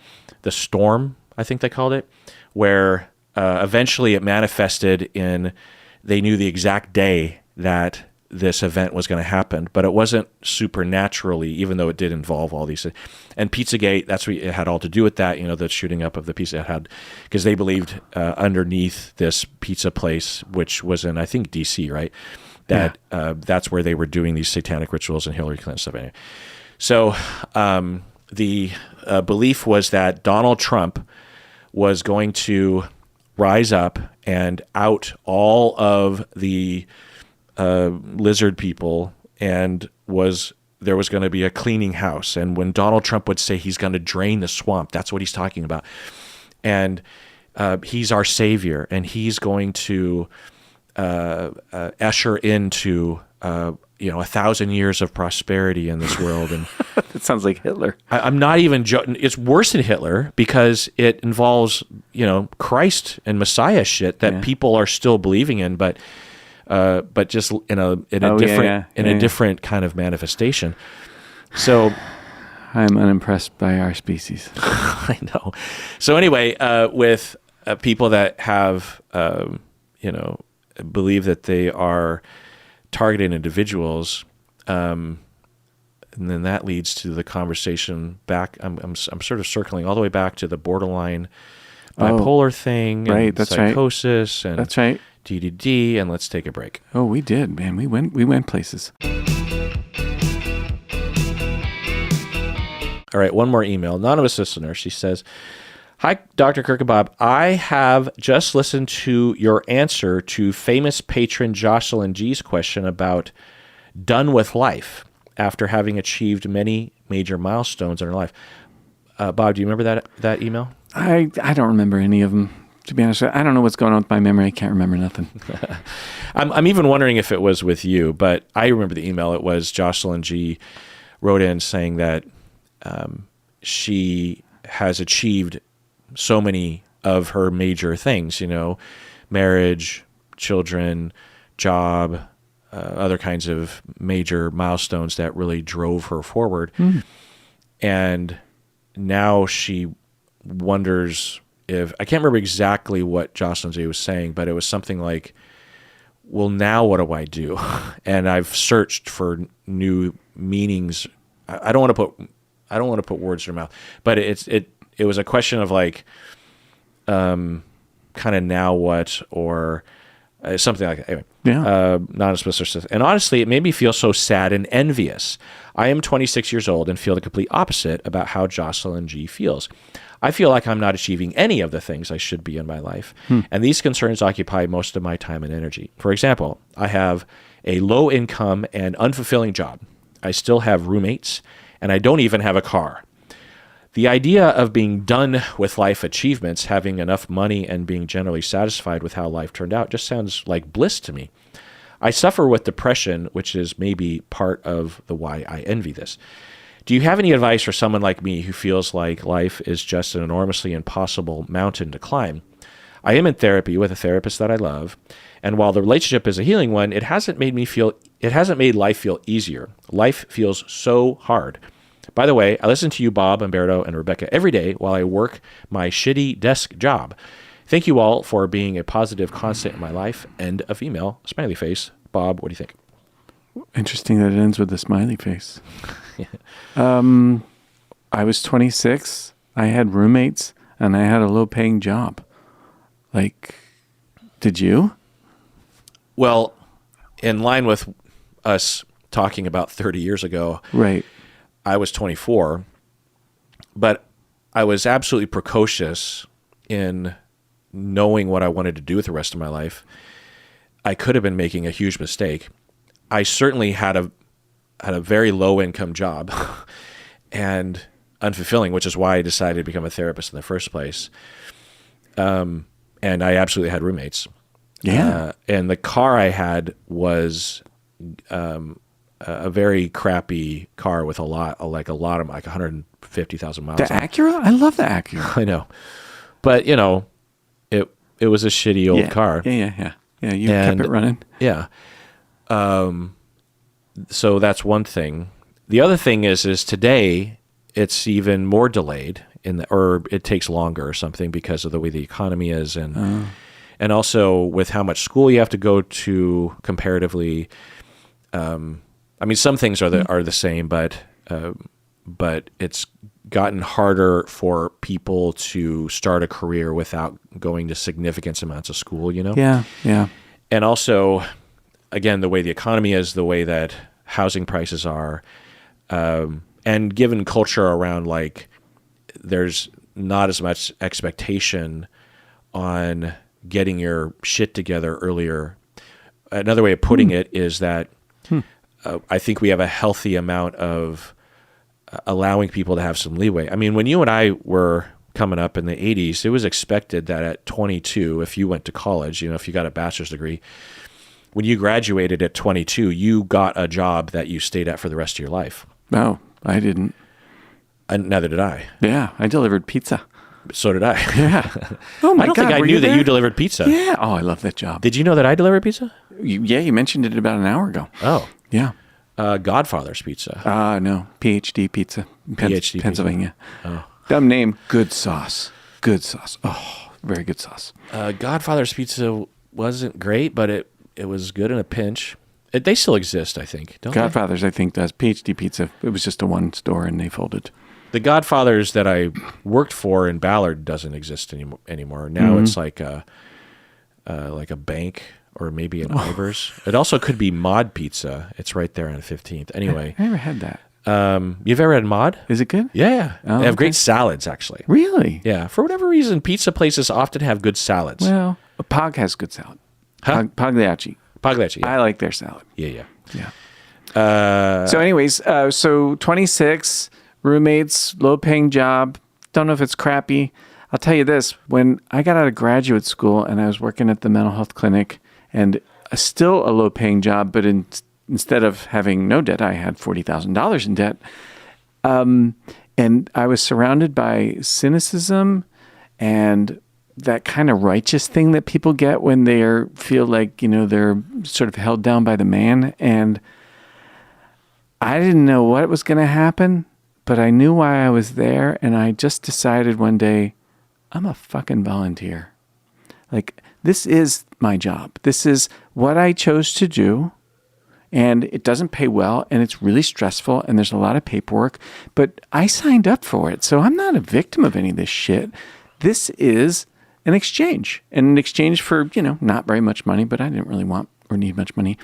the storm, I think they called it, where eventually it manifested in, they knew the exact day that this event was going to happen, but it wasn't supernaturally, even though it did involve all these. And Pizzagate, that's what it had all to do with that, the shooting up of the pizza, it had, because they believed underneath this pizza place, which was in, I think, D.C., right? That that's where they were doing these satanic rituals and Hillary Clinton stuff. Anyway. So the belief was that Donald Trump was going to rise up and out all of the lizard people, and there was going to be a cleaning house. And when Donald Trump would say he's going to drain the swamp, that's what he's talking about. And he's our savior, and he's going to usher into 1,000 years of prosperity in this world. And That sounds like Hitler. I'm not even joking. It's worse than Hitler because it involves, Christ and Messiah shit that people are still believing in, but just in a different kind of manifestation. So I'm unimpressed by our species. I know. So anyway, with people that have, believe that they are targeting individuals, and then that leads to the conversation back. I'm sort of circling all the way back to the borderline bipolar thing, right? And that's psychosis, right. and that's right. DDD, and let's take a break. Oh, we did, man. We went places. All right, one more email. Anonymous listener. She says, "Hi, Dr. Kirk and Bob. I have just listened to your answer to famous patron Jocelyn G's question about done with life after having achieved many major milestones in her life." Bob, do you remember that email? I don't remember any of them. To be honest, I don't know what's going on with my memory. I can't remember nothing. I'm even wondering if it was with you, but I remember the email. It was Jocelyn G wrote in saying that she has achieved so many of her major things, marriage, children, job, other kinds of major milestones that really drove her forward. And now she wonders if, I can't remember exactly what Jocelyn J was saying, but it was something like, well, now what do I do? And I've searched for new meanings. I don't want to put words in her mouth, but it was a question of like, kind of now what, or Something like that. Anyway, Yeah. not a specific. And honestly, it made me feel so sad and envious. I am 26 years old and feel the complete opposite about how Jocelyn G feels. I feel like I'm not achieving any of the things I should be in my life. And these concerns occupy most of my time and energy. For example, I have a low income and unfulfilling job. I still have roommates, and I don't even have a car. The idea of being done with life achievements, having enough money, and being generally satisfied with how life turned out just sounds like bliss to me. I suffer with depression, which is maybe part of the why I envy this. Do you have any advice for someone like me who feels like life is just an enormously impossible mountain to climb? I am in therapy with a therapist that I love, and while the relationship is a healing one, it hasn't made life feel easier. Life feels so hard. By the way, I listen to you, Bob, Umberto, and Rebecca every day while I work my shitty desk job. Thank you all for being a positive constant in my life. End of email. Smiley face. Bob, what do you think? Interesting that it ends with a smiley face. I was 26. I had roommates, and I had a low-paying job. Like, did you? Well, in line with us talking about 30 years ago, Right. I was 24, but I was absolutely precocious in knowing what I wanted to do with the rest of my life. I could have been making a huge mistake. I certainly had a very low income job and unfulfilling, which is why I decided to become a therapist in the first place. And I absolutely had roommates. Yeah. And the car I had was a very crappy car with a lot of 150,000 miles. The Acura? I love the Acura. I know, but it was a shitty old car. Yeah. You kept it running. Yeah. So that's one thing. The other thing is today it's even more delayed or it takes longer or something because of the way the economy is and also with how much school you have to go to comparatively. I mean, some things are the same, but it's gotten harder for people to start a career without going to significant amounts of school, Yeah. And also, again, the way the economy is, the way that housing prices are, and given culture around like there's not as much expectation on getting your shit together earlier. Another way of putting it is that I think we have a healthy amount of allowing people to have some leeway. I mean, when you and I were coming up in the 80s, it was expected that at 22, if you went to college, if you got a bachelor's degree, when you graduated at 22, you got a job that you stayed at for the rest of your life. No, I didn't. And neither did I. Yeah, I delivered pizza. So did I. Yeah. Oh my I don't God, think I were knew you that there? you delivered pizza. Yeah. Oh, I love that job. Did you know that I delivered pizza? You mentioned it about an hour ago. Oh. Yeah. Godfather's Pizza. No. PhD Pizza. PhD Pennsylvania. Pizza. Oh. Dumb name. Good sauce. Good sauce. Oh, very good sauce. Godfather's Pizza wasn't great, but it was good in a pinch. They still exist, I think, don't Godfather's, I think, does. PhD Pizza. It was just a one store and they folded. The Godfather's that I worked for in Ballard doesn't exist anymore. Now it's like a bank or maybe an Ivar's. It also could be Mod Pizza. It's right there on 15th. Anyway. I never had that. You've ever had Mod? Is it good? Yeah. Oh, they have okay. great salads, actually. Really? Yeah. For whatever reason, pizza places often have good salads. Well, a Pog has good salad. Huh? Pagliacci. Pagliacci, yeah. I like their salad. Yeah. So anyways, so 26, roommates, low-paying job. Don't know if it's crappy. I'll tell you this. When I got out of graduate school and I was working at the mental health clinic and still a low-paying job, but instead of having no debt, I had $40,000 in debt. And I was surrounded by cynicism and that kind of righteous thing that people get when they feel like, they're sort of held down by the man. And I didn't know what was going to happen, but I knew why I was there. And I just decided one day, I'm a fucking volunteer. Like, this is my job. This is what I chose to do. And it doesn't pay well, and it's really stressful, and there's a lot of paperwork. But I signed up for it, so I'm not a victim of any of this shit. This is an exchange. And in exchange for, not very much money, but I didn't really want or need much money.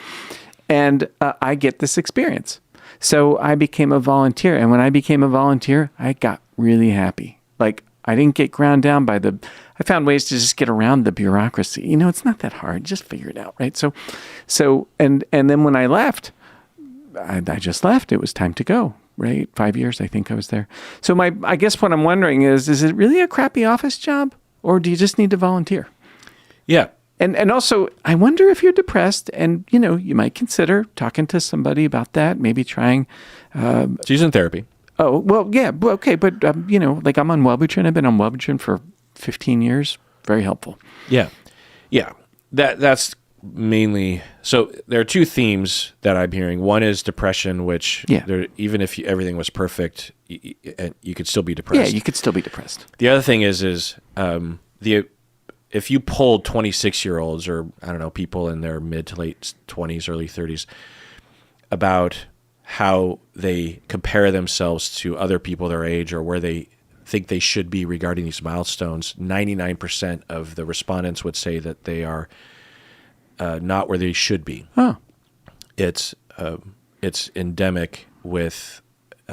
And I get this experience. So I became a volunteer. And when I became a volunteer, I got really happy. Like, I didn't get ground down by I found ways to just get around the bureaucracy. It's not that hard. Just figure it out, right? And then when I left, I just left. It was time to go, right? 5 years, I think I was there. So I guess what I'm wondering is it really a crappy office job, or do you just need to volunteer? Yeah. And also, I wonder if you're depressed, and you might consider talking to somebody about that. Maybe trying. She's in therapy. Oh well, yeah, okay, but like I'm on Wellbutrin. I've been on Wellbutrin for 15 years. Very helpful. Yeah. That's mainly. So there are two themes that I'm hearing. One is depression, which even if everything was perfect, you could still be depressed. Yeah, you could still be depressed. The other thing is if you polled 26-year-olds or, I don't know, people in their mid to late 20s, early 30s about how they compare themselves to other people their age or where they think they should be regarding these milestones, 99% of the respondents would say that they are not where they should be. Oh. It's endemic with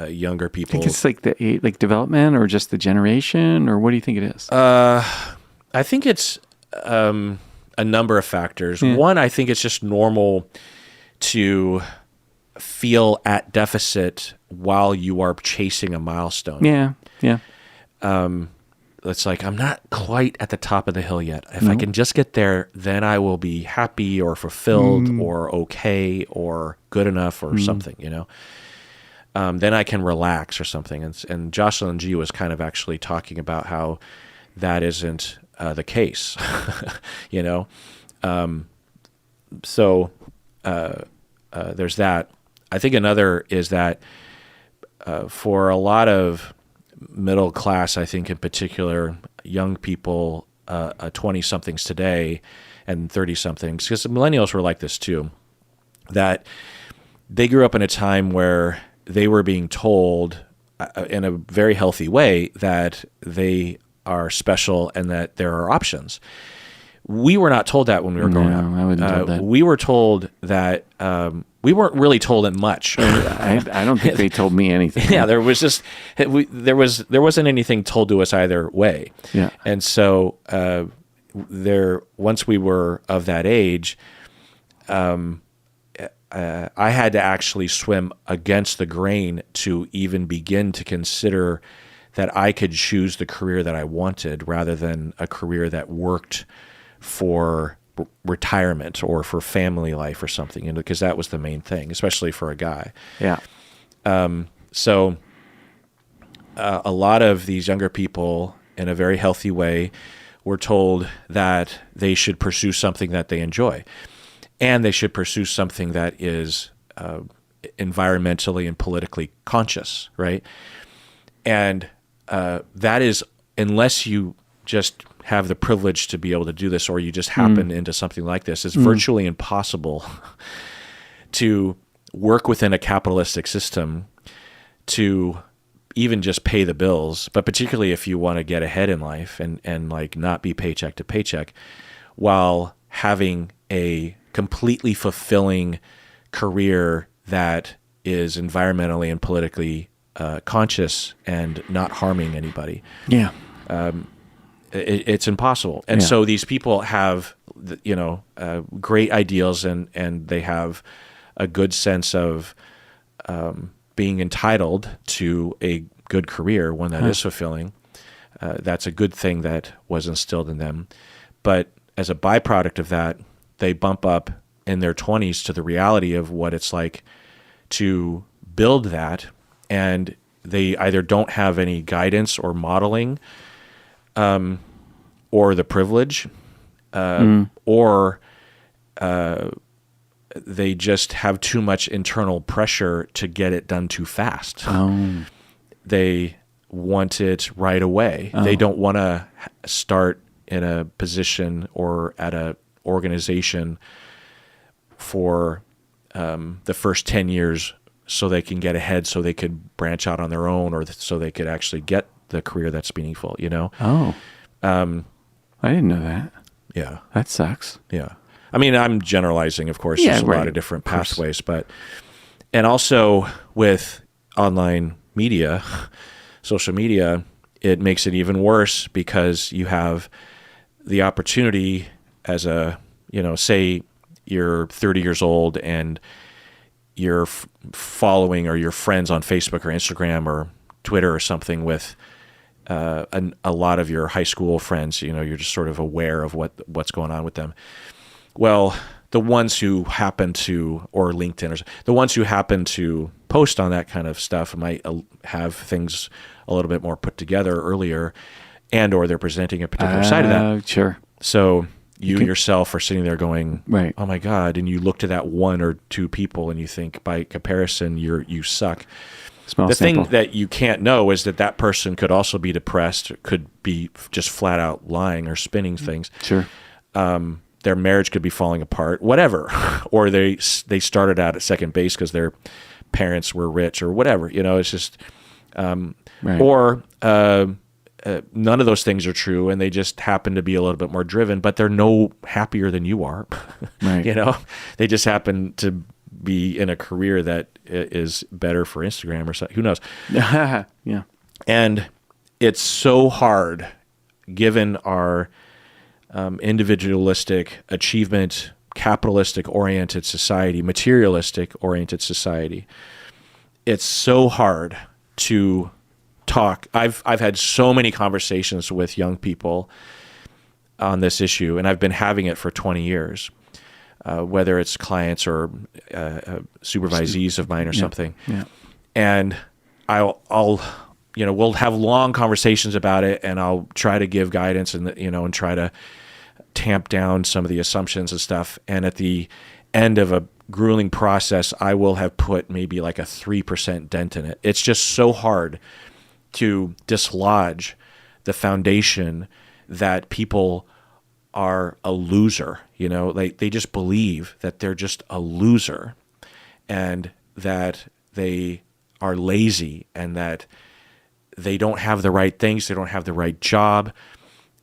younger people. I think it's like development or just the generation, or what do you think it is? I think it's a number of factors. Yeah. One, I think it's just normal to feel at deficit while you are chasing a milestone. Yeah. It's like, I'm not quite at the top of the hill yet. If I can just get there, then I will be happy or fulfilled or okay or good enough or something, then I can relax or something. And Jocelyn G was kind of actually talking about how that isn't the case, So there's that. I think another is that for a lot of middle class, I think in particular, young people, 20-somethings today and 30-somethings, because the millennials were like this too, that they grew up in a time where they were being told in a very healthy way that they are special and that there are options. We were not told that when we were growing up. I wasn't told that. We were told that we weren't really told it much. I don't think they told me anything. Yeah, there wasn't anything told to us either way. Yeah, and so once we were of that age, I had to actually swim against the grain to even begin to consider that I could choose the career that I wanted rather than a career that worked for retirement or for family life or something, because that was the main thing, especially for a guy. Yeah. So a lot of these younger people, in a very healthy way, were told that they should pursue something that they enjoy, and they should pursue something that is environmentally and politically conscious, right? And that is, unless you just have the privilege to be able to do this, or you just happen into something like this, it's virtually impossible to work within a capitalistic system to even just pay the bills, but particularly if you want to get ahead in life and like not be paycheck to paycheck, while having a completely fulfilling career that is environmentally and politically conscious and not harming anybody. Yeah. It's impossible. And so these people have, great ideals and they have a good sense of being entitled to a good career, one that is fulfilling. That's a good thing that was instilled in them. But as a byproduct of that, they bump up in their 20s to the reality of what it's like to build that, and they either don't have any guidance or modeling or the privilege, or they just have too much internal pressure to get it done too fast. Oh. They want it right away. Oh. They don't want to start in a position or at a organization for the first 10 years so they can get ahead, so they could branch out on their own, or so they could actually get the career that's meaningful, Oh. I didn't know that. Yeah. That sucks. Yeah. I mean, I'm generalizing, of course. Yeah, There's a right. lot of different pathways, and also with online media, social media, it makes it even worse because you have the opportunity as say you're 30 years old and you're following or you're friends on Facebook or Instagram or Twitter or something with a lot of your high school friends. You're just sort of aware of what's going on with them. Well, the ones who happen to, or LinkedIn, the ones who happen to post on that kind of stuff might have things a little bit more put together earlier, or they're presenting a particular side of that. Sure. So you yourself are sitting there going, right. "Oh my God!" And you look to that one or two people, and you think, by comparison, you suck. Small the sample. thing that you can't know is that person could also be depressed, could be just flat out lying or spinning things. Sure. Their marriage could be falling apart, whatever, or they started out at second base because their parents were rich or whatever. It's just, right. Or none of those things are true, and they just happen to be a little bit more driven, but they're no happier than you are. Right. They just happen to be in a career that is better for Instagram or something. Who knows? Yeah. And it's so hard, given our individualistic, achievement, capitalistic-oriented society, materialistic-oriented society. It's so hard to talk. I've had so many conversations with young people on this issue, and I've been having it for 20 years, whether it's clients or supervisees of mine or something. Yeah. And I'll we'll have long conversations about it, and I'll try to give guidance and try to tamp down some of the assumptions and stuff. And at the end of a grueling process, I will have put maybe like a 3% dent in it. It's just so hard to dislodge the foundation that people are a loser. They just believe that they're just a loser, and that they are lazy, and that they don't have the right things, they don't have the right job,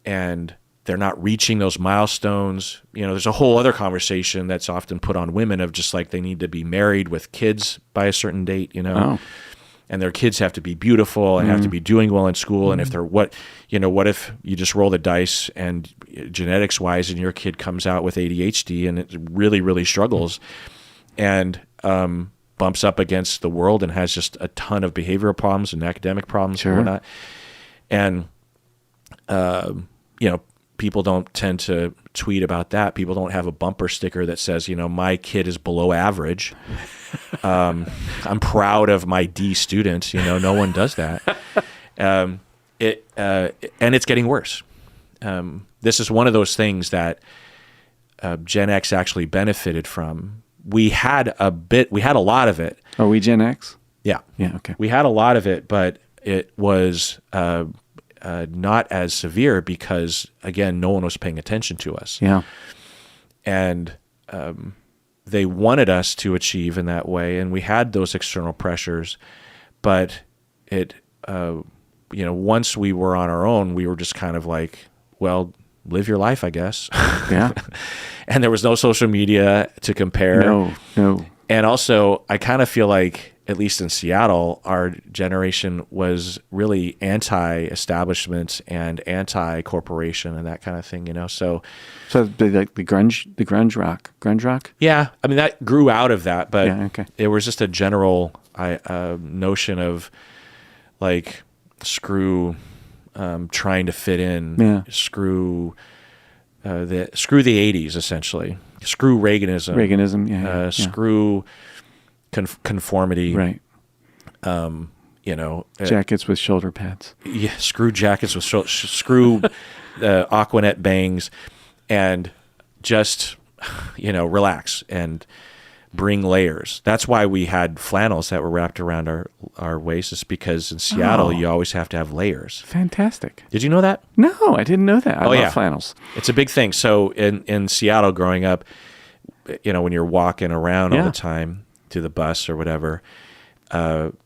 and they're not reaching those milestones. There's a whole other conversation that's often put on women of just like they need to be married with kids by a certain date, Oh. and their kids have to be beautiful and have to be doing well in school. And if they're what if you just roll the dice and genetics wise and your kid comes out with ADHD and it really, really struggles and bumps up against the world and has just a ton of behavioral problems and academic problems Sure. and whatnot. And, people don't tend to tweet about that. People don't have a bumper sticker that says, my kid is below average. I'm proud of my D student. No one does that. And it's getting worse. This is one of those things that Gen X actually benefited from. We had a lot of it. Are we Gen X? Yeah. Yeah. Okay. We had a lot of it, but it was not as severe because, again, no one was paying attention to us. Yeah. And they wanted us to achieve in that way, and we had those external pressures. But it, once we were on our own, we were just kind of like, well, live your life, I guess. Yeah. And there was no social media to compare. No. And also, I kind of feel like, at least in Seattle, our generation was really anti-establishment and anti-corporation and that kind of thing, So like the grunge rock. Yeah, I mean that grew out of that, but Yeah, okay. It was just a general notion of like screw trying to fit in, Yeah. screw the 80s essentially, screw Reaganism, Yeah. screw conformity, Right. Jackets with shoulder pads. Yeah, screw jackets with screw Aquanet bangs, and just relax and bring layers. That's why we had flannels that were wrapped around our waists, because in Seattle you always have to have layers. Fantastic. Did you know that? No, I didn't know that. I love flannels. It's a big thing. So in Seattle, growing up, when you're walking around all the time to the bus or whatever, and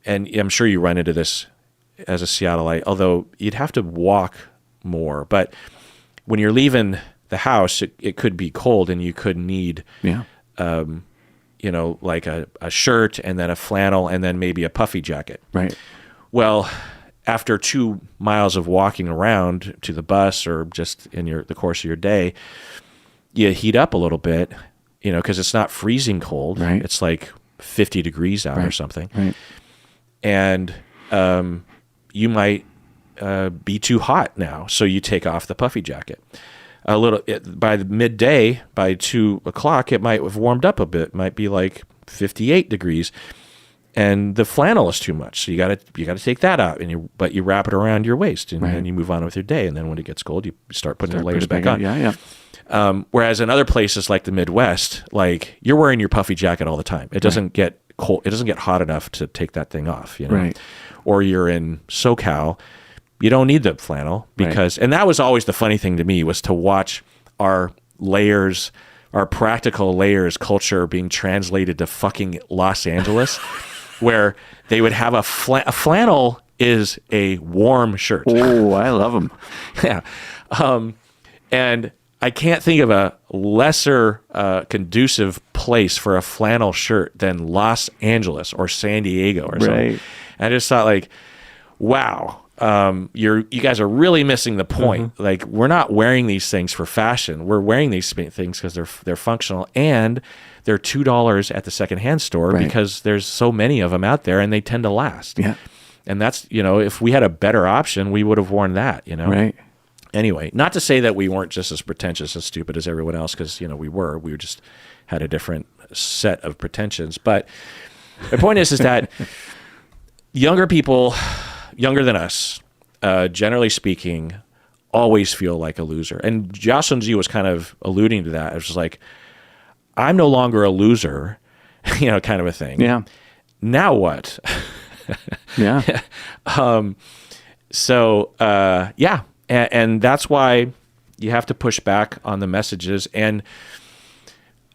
I'm sure you run into this as a Seattleite, although you'd have to walk more, but when you're leaving the house, it could be cold and you could need, Yeah. Like a shirt and then a flannel and then maybe a puffy jacket. Right. Well, after 2 miles of walking around to the bus or just in the course of your day, you heat up a little bit, because it's not freezing cold. Right. It's like 50 degrees out or something. Right. And you might be too hot now, so you take off the puffy jacket. By the midday, by 2 o'clock, it might have warmed up a bit. It might be like 58 degrees, and the flannel is too much. So you got to take that out, but you wrap it around your waist, and then you move on with your day. And then when it gets cold, you start putting the layers back on. Yeah. Whereas in other places like the Midwest, like you're wearing your puffy jacket all the time. It doesn't get cold. It doesn't get hot enough to take that thing off. Right. Or you're in SoCal. You don't need the flannel because, and that was always the funny thing to me, was to watch our layers, our practical layers culture being translated to fucking Los Angeles, where they would have a flannel is a warm shirt. Oh, I love them. Yeah. And I can't think of a lesser conducive place for a flannel shirt than Los Angeles or San Diego or something. Right. I just thought like, wow. You guys are really missing the point. Mm-hmm. Like, we're not wearing these things for fashion. We're wearing these things because they're functional, and they're $2 at the secondhand store because there's so many of them out there, and they tend to last. Yeah. And that's, if we had a better option, we would have worn that. Right. Anyway, not to say that we weren't just as pretentious and stupid as everyone else, because we were just had a different set of pretensions. But the point is that younger people, younger than us, generally speaking, always feel like a loser. And Jocelyn G was kind of alluding to that. It was just like, I'm no longer a loser, kind of a thing. Yeah. Now what? Yeah. And that's why you have to push back on the messages. And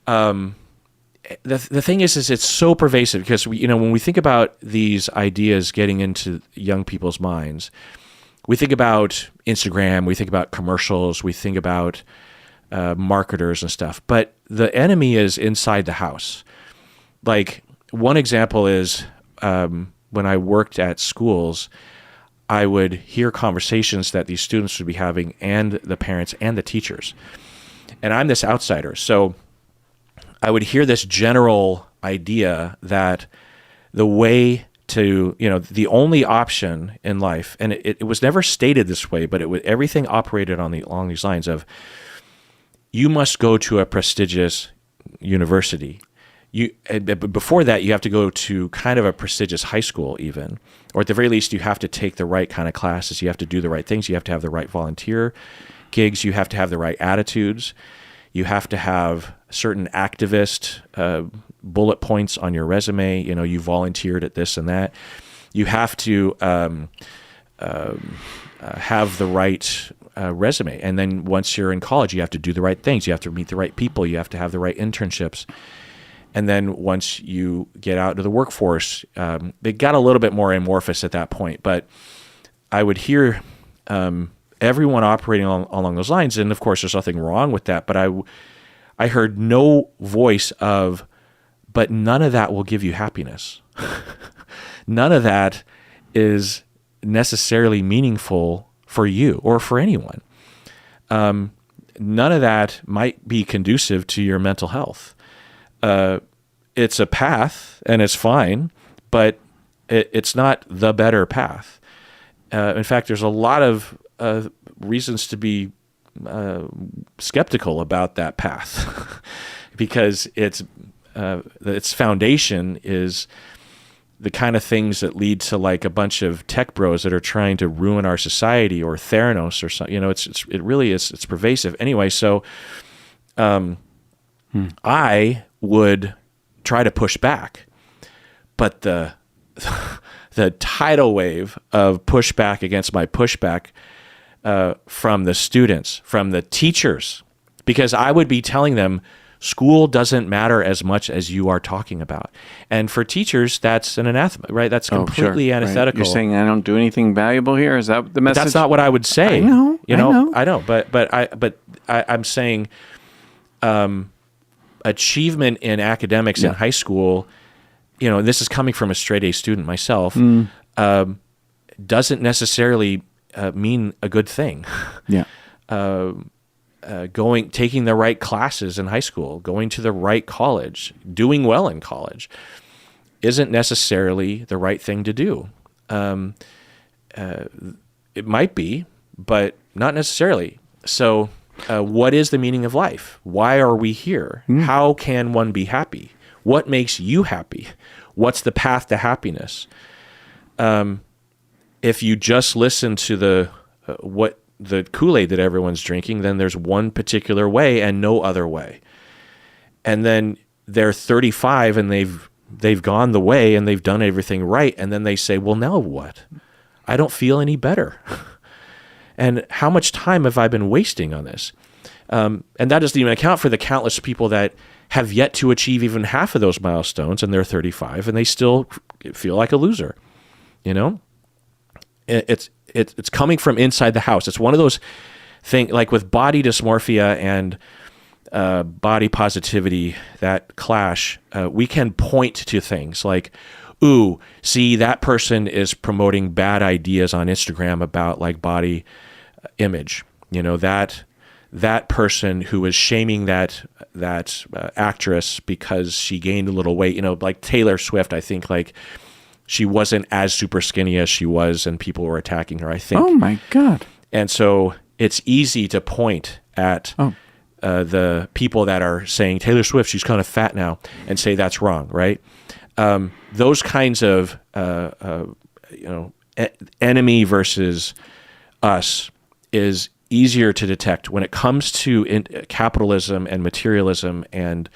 the thing is it's so pervasive because when we think about these ideas getting into young people's minds, we think about Instagram, we think about commercials, we think about marketers and stuff. But the enemy is inside the house. Like, one example is when I worked at schools, I would hear conversations that these students would be having, and the parents and the teachers. And I'm this outsider. So I would hear this general idea that the way to, the only option in life, and it was never stated this way, but everything operated along these lines of, you must go to a prestigious university. Before that, you have to go to kind of a prestigious high school even, or at the very least, you have to take the right kind of classes. You have to do the right things. You have to have the right volunteer gigs. You have to have the right attitudes. You have to have certain activist bullet points on your resume. You volunteered at this and that. You have to have the right resume. And then once you're in college, you have to do the right things. You have to meet the right people. You have to have the right internships. And then once you get out into the workforce, it got a little bit more amorphous at that point. But I would hear everyone operating along those lines. And of course, there's nothing wrong with that. But I heard no voice of, but none of that will give you happiness. None of that is necessarily meaningful for you or for anyone. None of that might be conducive to your mental health. It's a path and it's fine, but it's not the better path. In fact, there's a lot of reasons to be skeptical about that path because its foundation is the kind of things that lead to like a bunch of tech bros that are trying to ruin our society, or Theranos or something. It really is. It's pervasive anyway. So, I would try to push back, but the tidal wave of pushback against my pushback from the students, from the teachers, because I would be telling them, School doesn't matter as much as you are talking about. And for teachers, that's an anathema, right? That's completely antithetical. Right. You're saying I don't do anything valuable here? Is that the message? But that's not what I would say. I know. I know. But I'm saying achievement in academics in high school, and this is coming from a straight A student myself, doesn't necessarily mean a good thing. Yeah. Taking the right classes in high school, going to the right college, doing well in college isn't necessarily the right thing to do. It might be, but not necessarily. So what is the meaning of life? Why are we here? How can one be happy? What makes you happy? What's the path to happiness? If you just listen to the Kool-Aid that everyone's drinking, then there's one particular way and no other way. And then they're 35 and they've gone the way and they've done everything right. And then they say, well, now what? I don't feel any better. And how much time have I been wasting on this? And that doesn't even account for the countless people that have yet to achieve even half of those milestones and they're 35 and they still feel like a loser. It's coming from inside the house. It's one of those things, like with body dysmorphia and body positivity that clash. We can point to things like, ooh, see, that person is promoting bad ideas on Instagram about like body image. That person who is shaming that actress because she gained a little weight. Like Taylor Swift, I think like she wasn't as super skinny as she was, and people were attacking her, I think. Oh, my God. And so it's easy to point at the people that are saying, Taylor Swift, she's kind of fat now, and say that's wrong, right? Those kinds of, enemy versus us is easier to detect when it comes to capitalism and materialism and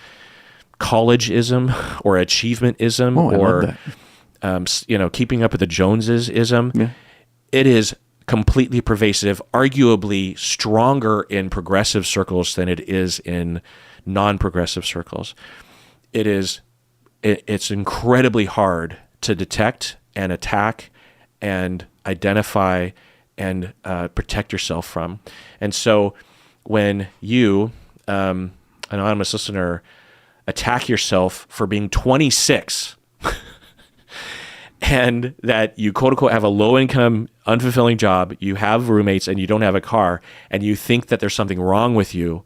collegeism or achievementism or keeping up with the Joneses-ism. Yeah. It is completely pervasive, arguably stronger in progressive circles than it is in non-progressive circles. It's incredibly hard to detect and attack and identify and protect yourself from. And so when you, anonymous listener, attack yourself for being 26 and that you quote unquote have a low income, unfulfilling job, you have roommates and you don't have a car, and you think that there's something wrong with you,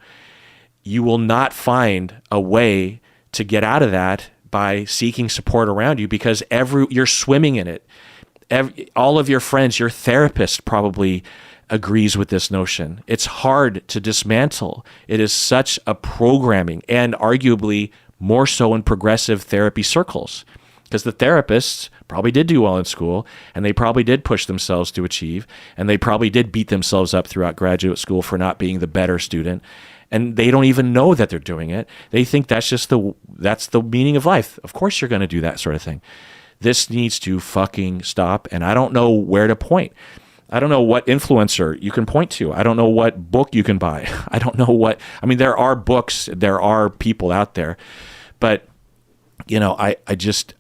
you will not find a way to get out of that by seeking support around you, because you're swimming in it. All of your friends, your therapist probably agrees with this notion. It's hard to dismantle. It is such a programming, and arguably more so in progressive therapy circles, because the therapists probably did do well in school, and they probably did push themselves to achieve, and they probably did beat themselves up throughout graduate school for not being the better student. And they don't even know that they're doing it. They think that's the meaning of life. Of course you're going to do that sort of thing. This needs to fucking stop. And I don't know where to point. I don't know what influencer you can point to. I don't know what book you can buy. I don't know there are books, there are people out there, but I just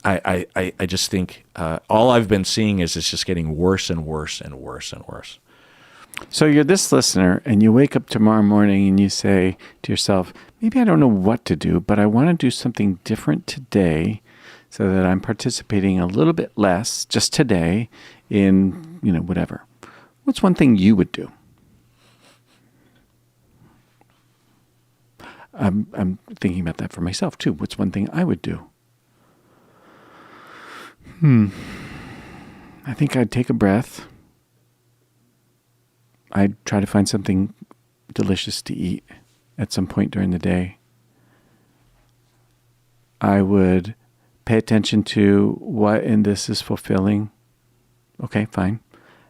think all I've been seeing is it's just getting worse and worse and worse and worse. So you're this listener, and you wake up tomorrow morning and you say to yourself, maybe I don't know what to do, but I want to do something different today so that I'm participating a little bit less just today in, whatever. What's one thing you would do? I'm thinking about that for myself too. What's one thing I would do? I think I'd take a breath. I'd try to find something delicious to eat at some point during the day. I would pay attention to what in this is fulfilling. Okay, fine.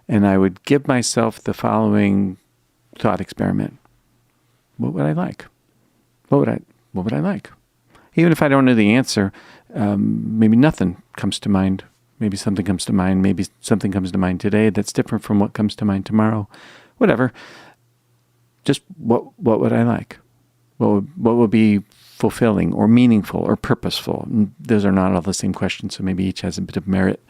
And I would give myself the following thought experiment. What would I like? What would I like? Even if I don't know the answer, maybe nothing comes to mind. Maybe something comes to mind. Maybe something comes to mind today that's different from what comes to mind tomorrow. Whatever. Just what would I like? What would be fulfilling or meaningful or purposeful? And those are not all the same questions, so maybe each has a bit of merit.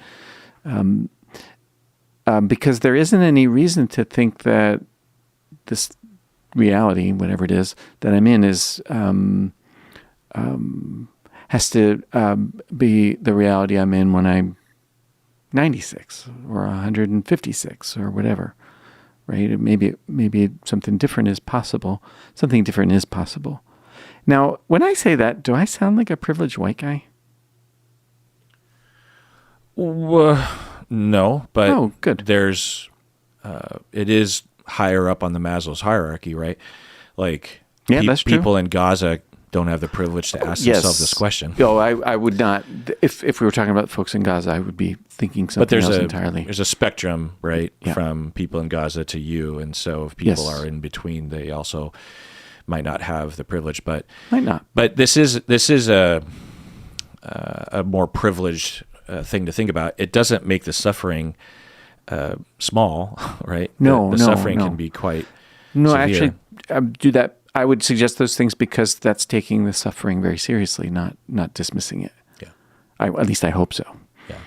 Because there isn't any reason to think that this reality, whatever it is that I'm in, is has to be the reality I'm in when I'm 96 or 156 or whatever, right? Maybe something different is possible. Something different is possible. Now, when I say that, do I sound like a privileged white guy? No, but good. There's, it is higher up on the Maslow's hierarchy, right? Like, that's true. People in Gaza don't have the privilege to ask themselves this question. No, I would not. If we were talking about folks in Gaza, I would be thinking something else entirely. There's a spectrum, right, from people in Gaza to you, and so if people are in between, they also might not have the privilege, but might not. But this is a more privileged thing to think about. It doesn't make the suffering small, right? No, the suffering can be quite severe. Actually, do that. I would suggest those things because that's taking the suffering very seriously, not dismissing it. Yeah. At least I hope so. Yeah.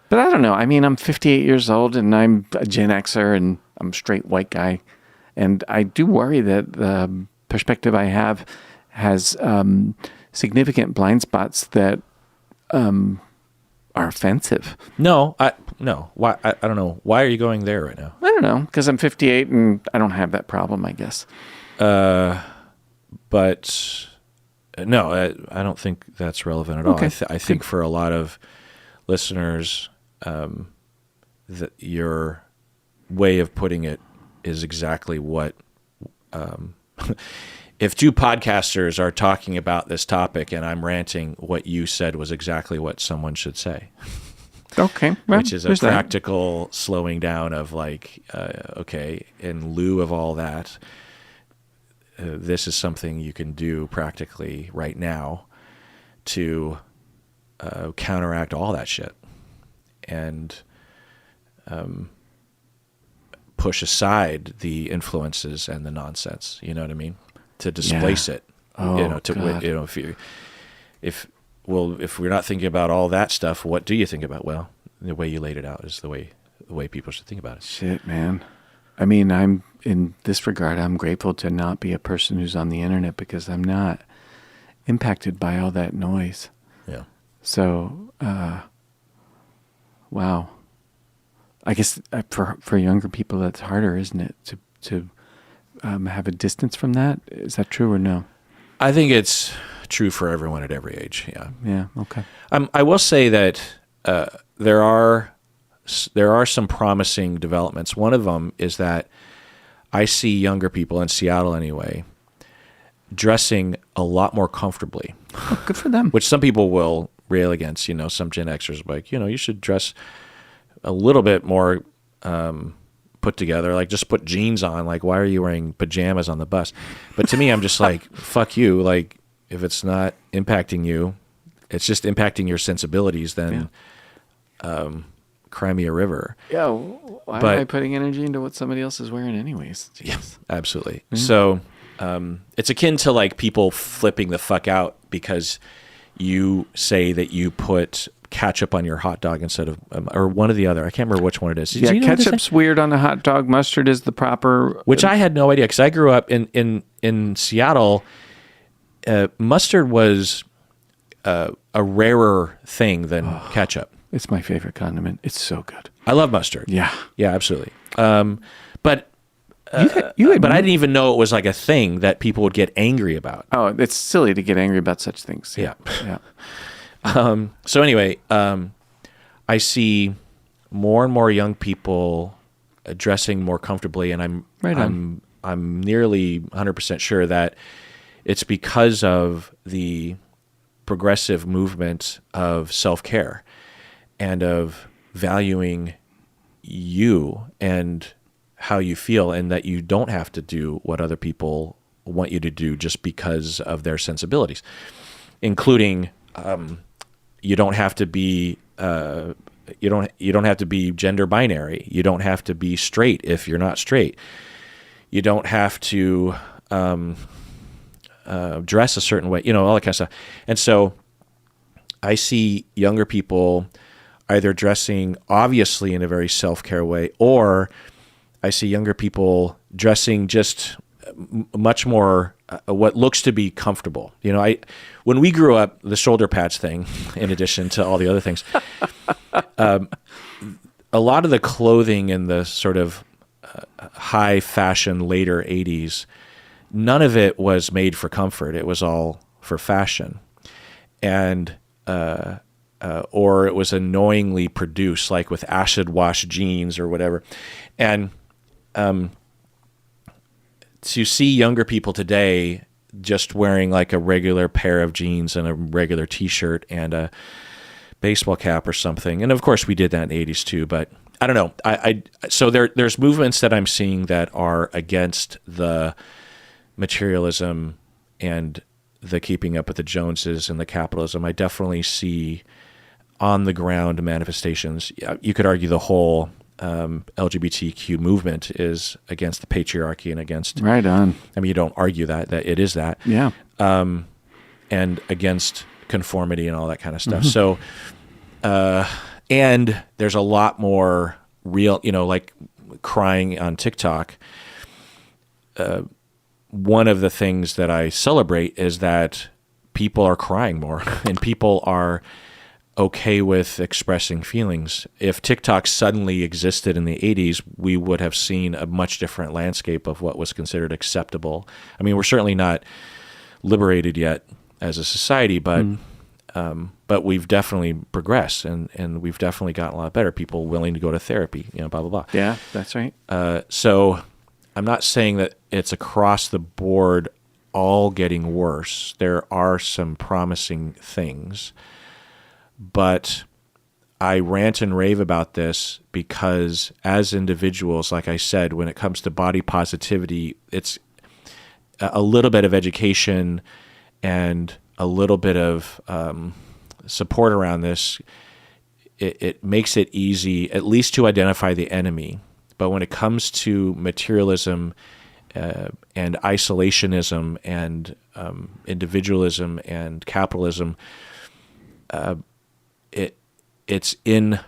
But I don't know. I mean, I'm 58 years old and I'm a Gen Xer and I'm a straight white guy. And I do worry that the perspective I have has significant blind spots that are offensive. No. Why? I don't know. Why are you going there right now? I don't know, because I'm 58 and I don't have that problem, I guess. But no, I don't think that's relevant at all. Okay. I think for a lot of listeners, that your way of putting it is exactly what, if two podcasters are talking about this topic and I'm ranting, what you said was exactly what someone should say. Okay. Well, which is a practical slowing down of like, okay, in lieu of all that, this is something you can do practically right now to counteract all that shit and push aside the influences and the nonsense. You know what I mean? To displace it. Oh, God. If we're not thinking about all that stuff, what do you think about? Well, the way you laid it out is the way people should think about it. Shit, man. I mean, I'm in this regard, I'm grateful to not be a person who's on the internet because I'm not impacted by all that noise. Yeah. So, wow. I guess for younger people, that's harder, isn't it? To have a distance from that. Is that true or no? I think it's true for everyone at every age. Yeah. Yeah. Okay. I will say that there are some promising developments. One of them is that I see younger people in Seattle anyway dressing a lot more comfortably. Oh, good for them. Which some people will rail against. You know, some Gen Xers are like, you should dress a little bit more put together. Like, just put jeans on. Like, why are you wearing pajamas on the bus? But to me, I'm just like, fuck you. Like, if it's not impacting you, it's just impacting your sensibilities, then cry me a river. Yeah, why am I putting energy into what somebody else is wearing anyways? Jeez. Yeah, absolutely. Yeah. So it's akin to like people flipping the fuck out because you say that you put ketchup on your hot dog instead of, or one or the other. I can't remember which one it is. Yeah, ketchup's weird on a hot dog. Mustard is the proper. Which I had no idea because I grew up in Seattle. Mustard was a rarer thing than ketchup. It's my favorite condiment. It's so good. I love mustard. Yeah. Yeah, absolutely. But I didn't even know it was like a thing that people would get angry about. Oh, it's silly to get angry about such things. Yeah. Yeah. So anyway, I see more and more young people dressing more comfortably, and I'm nearly 100% sure that it's because of the progressive movement of self-care and of valuing you and how you feel, and that you don't have to do what other people want you to do just because of their sensibilities, including you don't have to be you don't have to be gender binary. You don't have to be straight if you're not straight. You don't have to dress a certain way, all that kind of stuff. And so I see younger people either dressing obviously in a very self-care way, or I see younger people dressing just much more what looks to be comfortable. When we grew up, the shoulder pads thing, in addition to all the other things, a lot of the clothing in the sort of high fashion later 80s, none of it was made for comfort. It was all for fashion. And or it was annoyingly produced, like with acid wash jeans or whatever. And to see younger people today just wearing like a regular pair of jeans and a regular T-shirt and a baseball cap or something, and of course we did that in the 80s too. But I don't know. So there's movements that I'm seeing that are against the materialism and the keeping up with the Joneses and the capitalism. I definitely see on the ground manifestations. You could argue the whole LGBTQ movement is against the patriarchy and against. Right on. I mean, you don't argue that it is that. Yeah. And against conformity and all that kind of stuff. So, and there's a lot more real, like crying on TikTok. One of the things that I celebrate is that people are crying more and people are okay with expressing feelings. If TikTok suddenly existed in the 80s, we would have seen a much different landscape of what was considered acceptable. I mean, we're certainly not liberated yet as a society, but we've definitely progressed and we've definitely gotten a lot better. People willing to go to therapy, blah, blah, blah. Yeah, that's right. So I'm not saying that it's across the board all getting worse. There are some promising things. But I rant and rave about this because as individuals, like I said, when it comes to body positivity, it's a little bit of education and a little bit of support around this. It makes it easy, at least to identify the enemy. But when it comes to materialism and isolationism and individualism and capitalism, it's in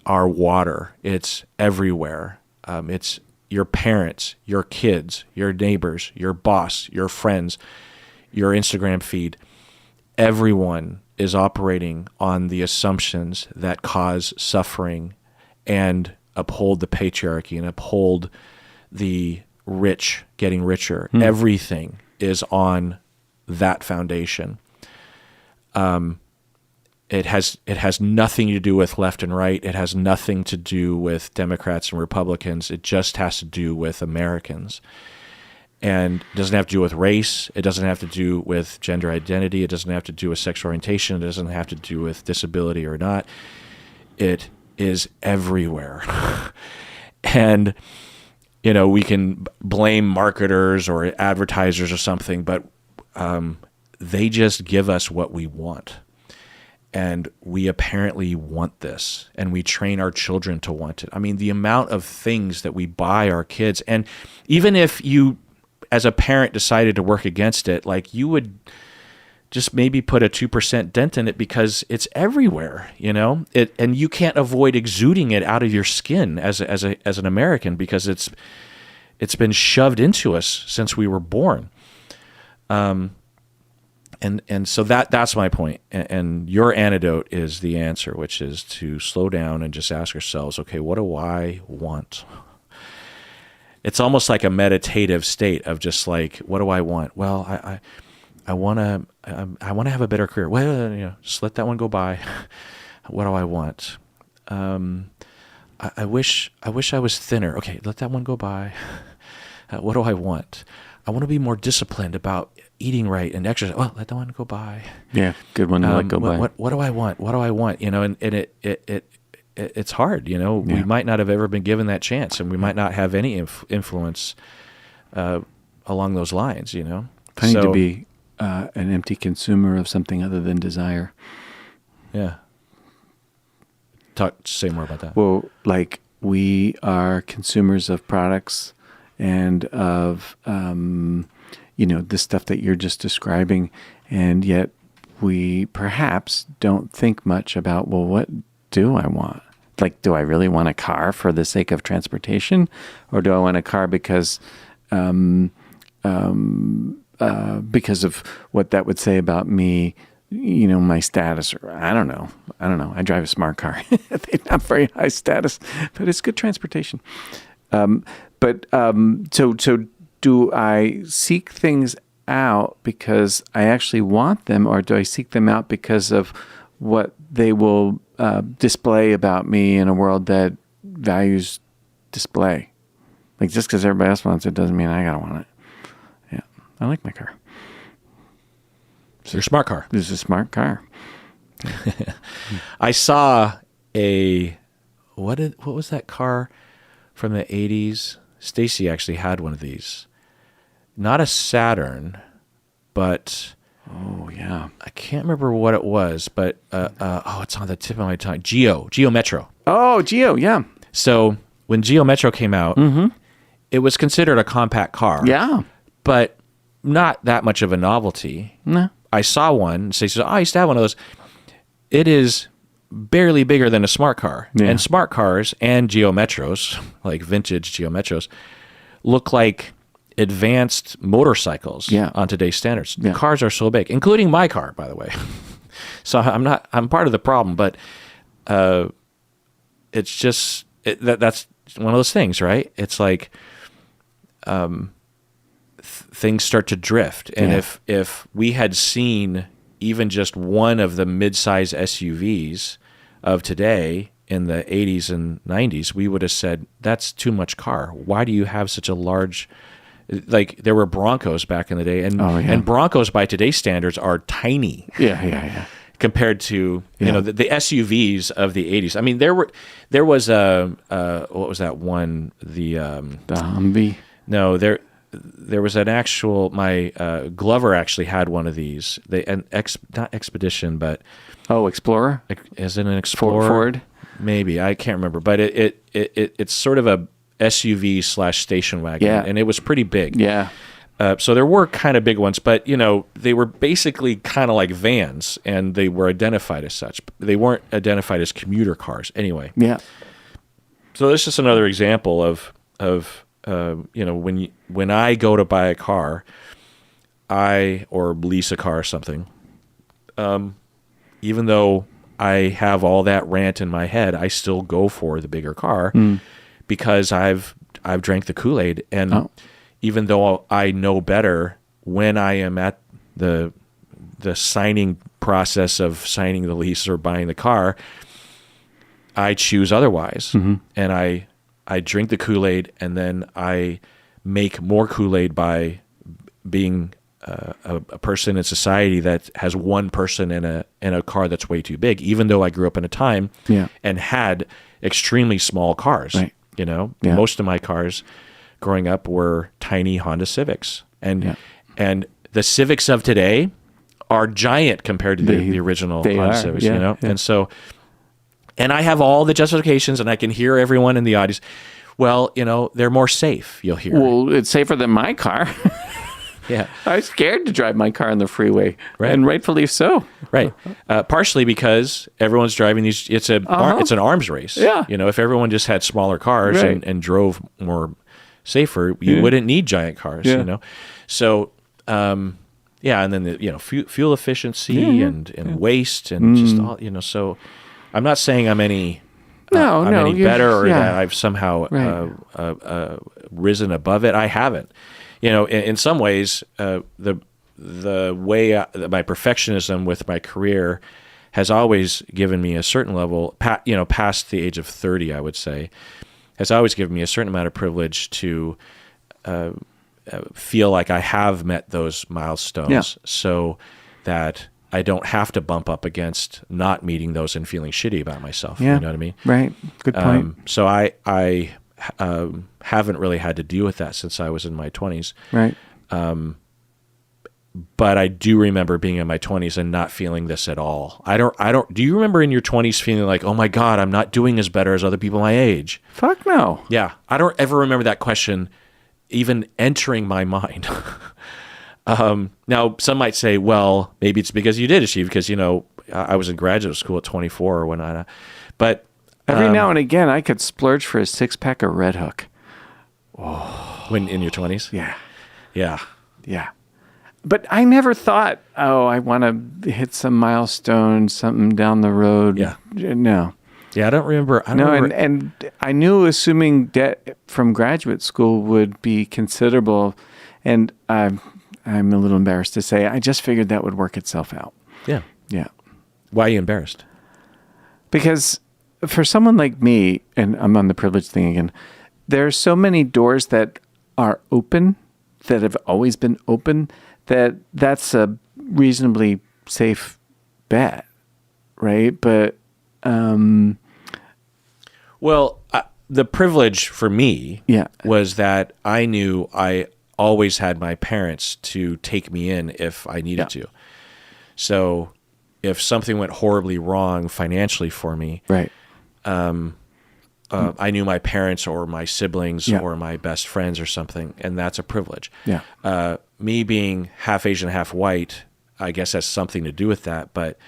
our water. It's everywhere. It's your parents, your kids, your neighbors, your boss, your friends, your Instagram feed. Everyone is operating on the assumptions that cause suffering and uphold the patriarchy and uphold the rich getting richer. Everything is on that foundation. It has nothing to do with left and right. It has nothing to do with Democrats and Republicans. It just has to do with Americans. And it doesn't have to do with race. It doesn't have to do with gender identity. It doesn't have to do with sexual orientation. It doesn't have to do with disability or not. It is everywhere. And, we can blame marketers or advertisers or something, but they just give us what we want. And we apparently want this, and we train our children to want it. I mean, the amount of things that we buy our kids, and even if you, as a parent, decided to work against it, like you would just maybe put a 2% dent in it because it's everywhere, and you can't avoid exuding it out of your skin as an American because it's been shoved into us since we were born. And so that's my point. And your antidote is the answer, which is to slow down and just ask ourselves, okay, what do I want? It's almost like a meditative state of just like, what do I want? Well, I want to have a better career. Well, just let that one go by. What do I want? I wish I was thinner. Okay, let that one go by. What do I want? I want to be more disciplined about eating right and exercise. Well, let that one go by. Yeah, good one to let go by. What do I want? What do I want? And it's hard. We might not have ever been given that chance, and we might not have any influence along those lines. Funny to be an empty consumer of something other than desire. Yeah. Say more about that. Well, like we are consumers of products and of the stuff that you're just describing, and yet we perhaps don't think much about, well, what do I want? Like, do I really want a car for the sake of transportation, or do I want a car because of what that would say about me, my status, or I don't know. I drive a smart car. They're not very high status, but it's good transportation. So do I seek things out because I actually want them, or do I seek them out because of what they will display about me in a world that values display? Like, just because everybody else wants it doesn't mean I gotta want it. Yeah, I like my car. It's your smart car. This is a smart car. I saw what was that car from the 80s? Stacy actually had one of these. Not a Saturn, but oh yeah, I can't remember what it was, but it's on the tip of my tongue. Geo Metro. Oh, Geo, yeah. So when Geo Metro came out, it was considered a compact car. Yeah. But not that much of a novelty. No. I saw one. Stacy said, I used to have one of those. It is barely bigger than a smart car. Yeah. And smart cars and Geo Metros, like vintage Geo Metros, look like advanced motorcycles on today's standards. Yeah. Cars are so big, including my car, by the way. So I'm part of the problem, but it's just that's one of those things, right? It's like things start to drift, and if we had seen even just one of the mid-size SUVs of today in the 80s and 90s, we would have said, that's too much car. Why do you have such a large... Like, there were Broncos back in the day, and Broncos by today's standards are tiny. Yeah. Compared to the SUVs of the 80s. I mean, there was what was that one? The Humvee. No, there was an actual. My Glover actually had one of these. Not Expedition, but Explorer. Is it an Explorer? Ford. Maybe, I can't remember, but it's sort of a SUV / station wagon, and it was pretty big. Yeah. So there were kind of big ones, but they were basically kind of like vans, and they were identified as such. They weren't identified as commuter cars anyway. Yeah. So this is just another example of when I go to buy a car, or lease a car or something, even though I have all that rant in my head, I still go for the bigger car because I've drank the Kool-Aid, and even though I know better when I am at the signing process of signing the lease or buying the car, I choose otherwise. And I drink the Kool-Aid, and then I make more Kool-Aid by being a person in society that has one person in a car that's way too big, even though I grew up in a time and had extremely small cars. Right. Most of my cars growing up were tiny Honda Civics, and the Civics of today are giant compared to the original Honda Civics. And so, and I have all the justifications, and I can hear everyone in the audience. Well, they're more safe. You'll hear. Well, it's safer than my car. Yeah, I'm scared to drive my car on the freeway, right. And rightfully so. Right, partially because everyone's driving these. It's an arms race. Yeah, if everyone just had smaller cars and drove more safer, you wouldn't need giant cars. So and then the fuel efficiency and waste and just all So I'm not saying I'm any better or that I've somehow risen above it. I haven't. In some ways, the way my perfectionism with my career has always given me a certain level, past the age of 30, I would say, has always given me a certain amount of privilege to feel like I have met those milestones, so that I don't have to bump up against not meeting those and feeling shitty about myself. Yeah. You know what I mean? Right. Good point. So I haven't really had to deal with that since I was in my 20s. Right. But I do remember being in my 20s and not feeling this at all. I don't. Do you remember in your 20s feeling like, oh my God, I'm not doing as better as other people my age? Fuck no. Yeah. I don't ever remember that question even entering my mind. Now, some might say, well, maybe it's because you did achieve, because, I was in graduate school at 24 or whatnot. But Every now and again, I could splurge for a 6-pack of Red Hook. when in your 20s? Yeah. Yeah. Yeah. But I never thought, I want to hit some milestone, something down the road. Yeah. No. Yeah, I don't remember. And I knew assuming debt from graduate school would be considerable. And I'm a little embarrassed to say, I just figured that would work itself out. Yeah. Yeah. Why are you embarrassed? Because for someone like me, and I'm on the privilege thing again, there are so many doors that are open, that have always been open, that's a reasonably safe bet, right? But well, the privilege for me Yeah. was that I knew I always had my parents to take me in if I needed to. So if something went horribly wrong financially for me, right, I knew my parents or my siblings Yeah. or my best friends or something, and that's a privilege. Yeah. Me being half Asian, half white, I guess has something to do with that. But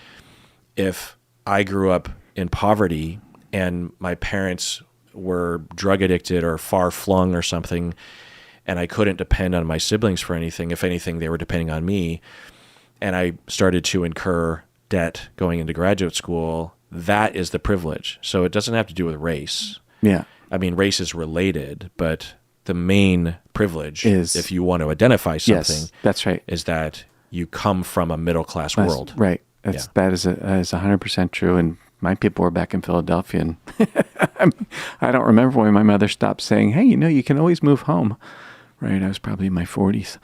if I grew up in poverty and my parents were drug addicted or far flung or something, and I couldn't depend on my siblings for anything, if anything, they were depending on me, and I started to incur debt going into graduate school, that is the privilege. So it doesn't have to do with race. Yeah. I mean, race is related, but the main privilege Is- if you want to identify something, Yes, that's right. is that you come from a middle-class world. Right. That is 100% true. And my people were back in Philadelphia, and I don't remember when my mother stopped saying, "Hey, you can always move home." Right. I was probably in my 40s.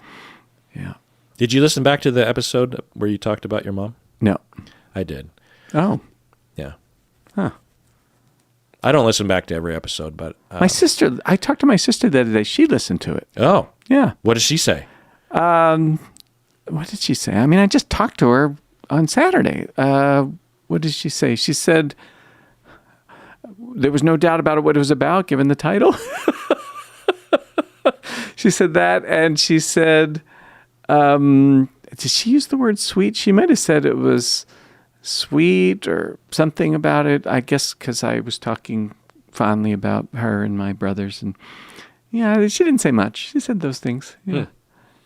Yeah. Did you listen back to the episode where you talked about your mom? No. I did. Oh. Yeah. Huh. I don't listen back to every episode, but... My sister, I talked to my sister the other day. She listened to it. Oh. Yeah. What did she say? What did she say? I mean, I just talked to her on Saturday. What did she say? She said there was no doubt about what it was about, given the title. She said that, and she said, did she use the word sweet? She might have said it was sweet or something about it, I guess, because I was talking fondly about her and my brothers. And yeah, she didn't say much. She said those things. Yeah.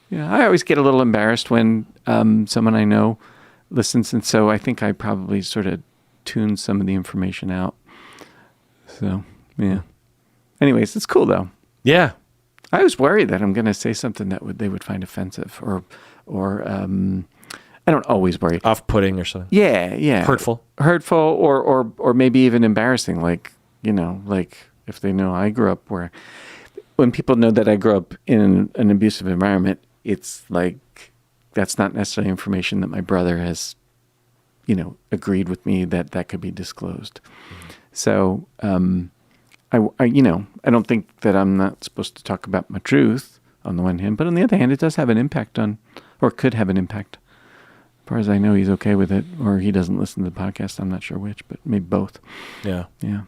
Yeah, I always get a little embarrassed when someone I know listens, and so I think I probably sort of tuned some of the information out. So, yeah. Anyways, it's cool, though. Yeah. I was worried that I'm going to say something that they would find offensive, or I don't always worry. Off-putting or something. Yeah. Hurtful, or maybe even embarrassing. Like if they know I grew up when people know that I grew up in an abusive environment, it's like that's not necessarily information that my brother has, agreed with me that could be disclosed. Mm-hmm. So, I don't think that I'm not supposed to talk about my truth on the one hand, but on the other hand, it does have an impact or could have an impact. As far as I know, he's okay with it, or he doesn't listen to the podcast. I'm not sure which, but maybe both. Yeah. Yeah.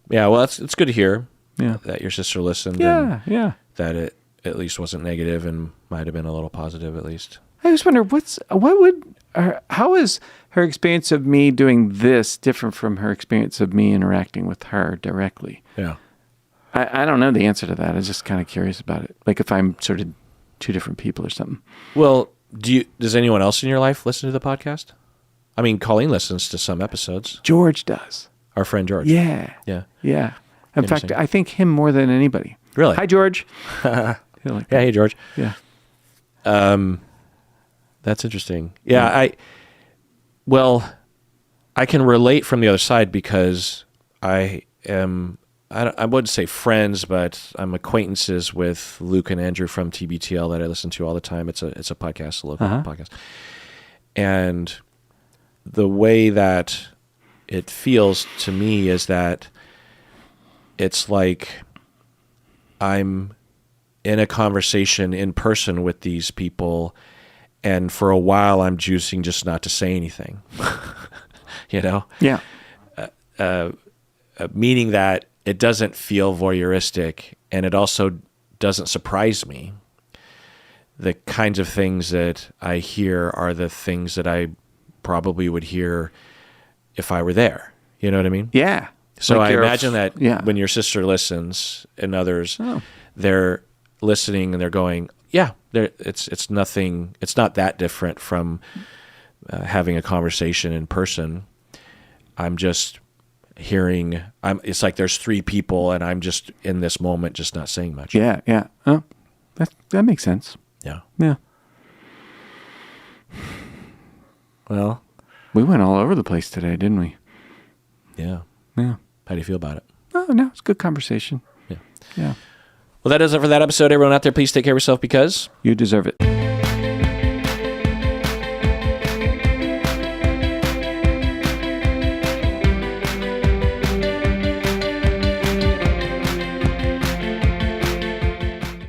Yeah, well, it's good to hear Yeah. that your sister listened. Yeah. And Yeah. that it at least wasn't negative and might have been a little positive at least. I just wonder how is her experience of me doing this different from her experience of me interacting with her directly? Yeah. I don't know the answer to that. I was just kind of curious about it. Like if I'm sort of two different people or something. Well, does anyone else in your life listen to the podcast? I mean, Colleen listens to some episodes. George does. Our friend George. Yeah. Yeah. Yeah. In fact, Interesting. I think him more than anybody. Really? Hi, George. Yeah, hey, George. Yeah. That's interesting. Yeah, I can relate from the other side because I wouldn't say friends, but I'm acquaintances with Luke and Andrew from TBTL that I listen to all the time. It's a podcast, a local podcast. And the way that it feels to me is that it's like I'm in a conversation in person with these people, and for a while I'm choosing just not to say anything. Yeah. Meaning that it doesn't feel voyeuristic, and it also doesn't surprise me the kinds of things that I hear are the things that I probably would hear if I were there. You know what I mean? Yeah. So Like I you're imagine that yeah. when your sister listens and others, Oh. they're listening and they're going, yeah, it's nothing. It's not that different from having a conversation in person. I'm just hearing. It's like there's three people, and I'm just in this moment, just not saying much. Yeah, yeah. Oh, that makes sense. Yeah. Yeah. Well, We went all over the place today, didn't we? yeah. Yeah. How do you feel about it? Oh, no, it's a good conversation. Yeah. Yeah. Well, that does it for that episode. Everyone out there, please take care of yourself because You deserve it.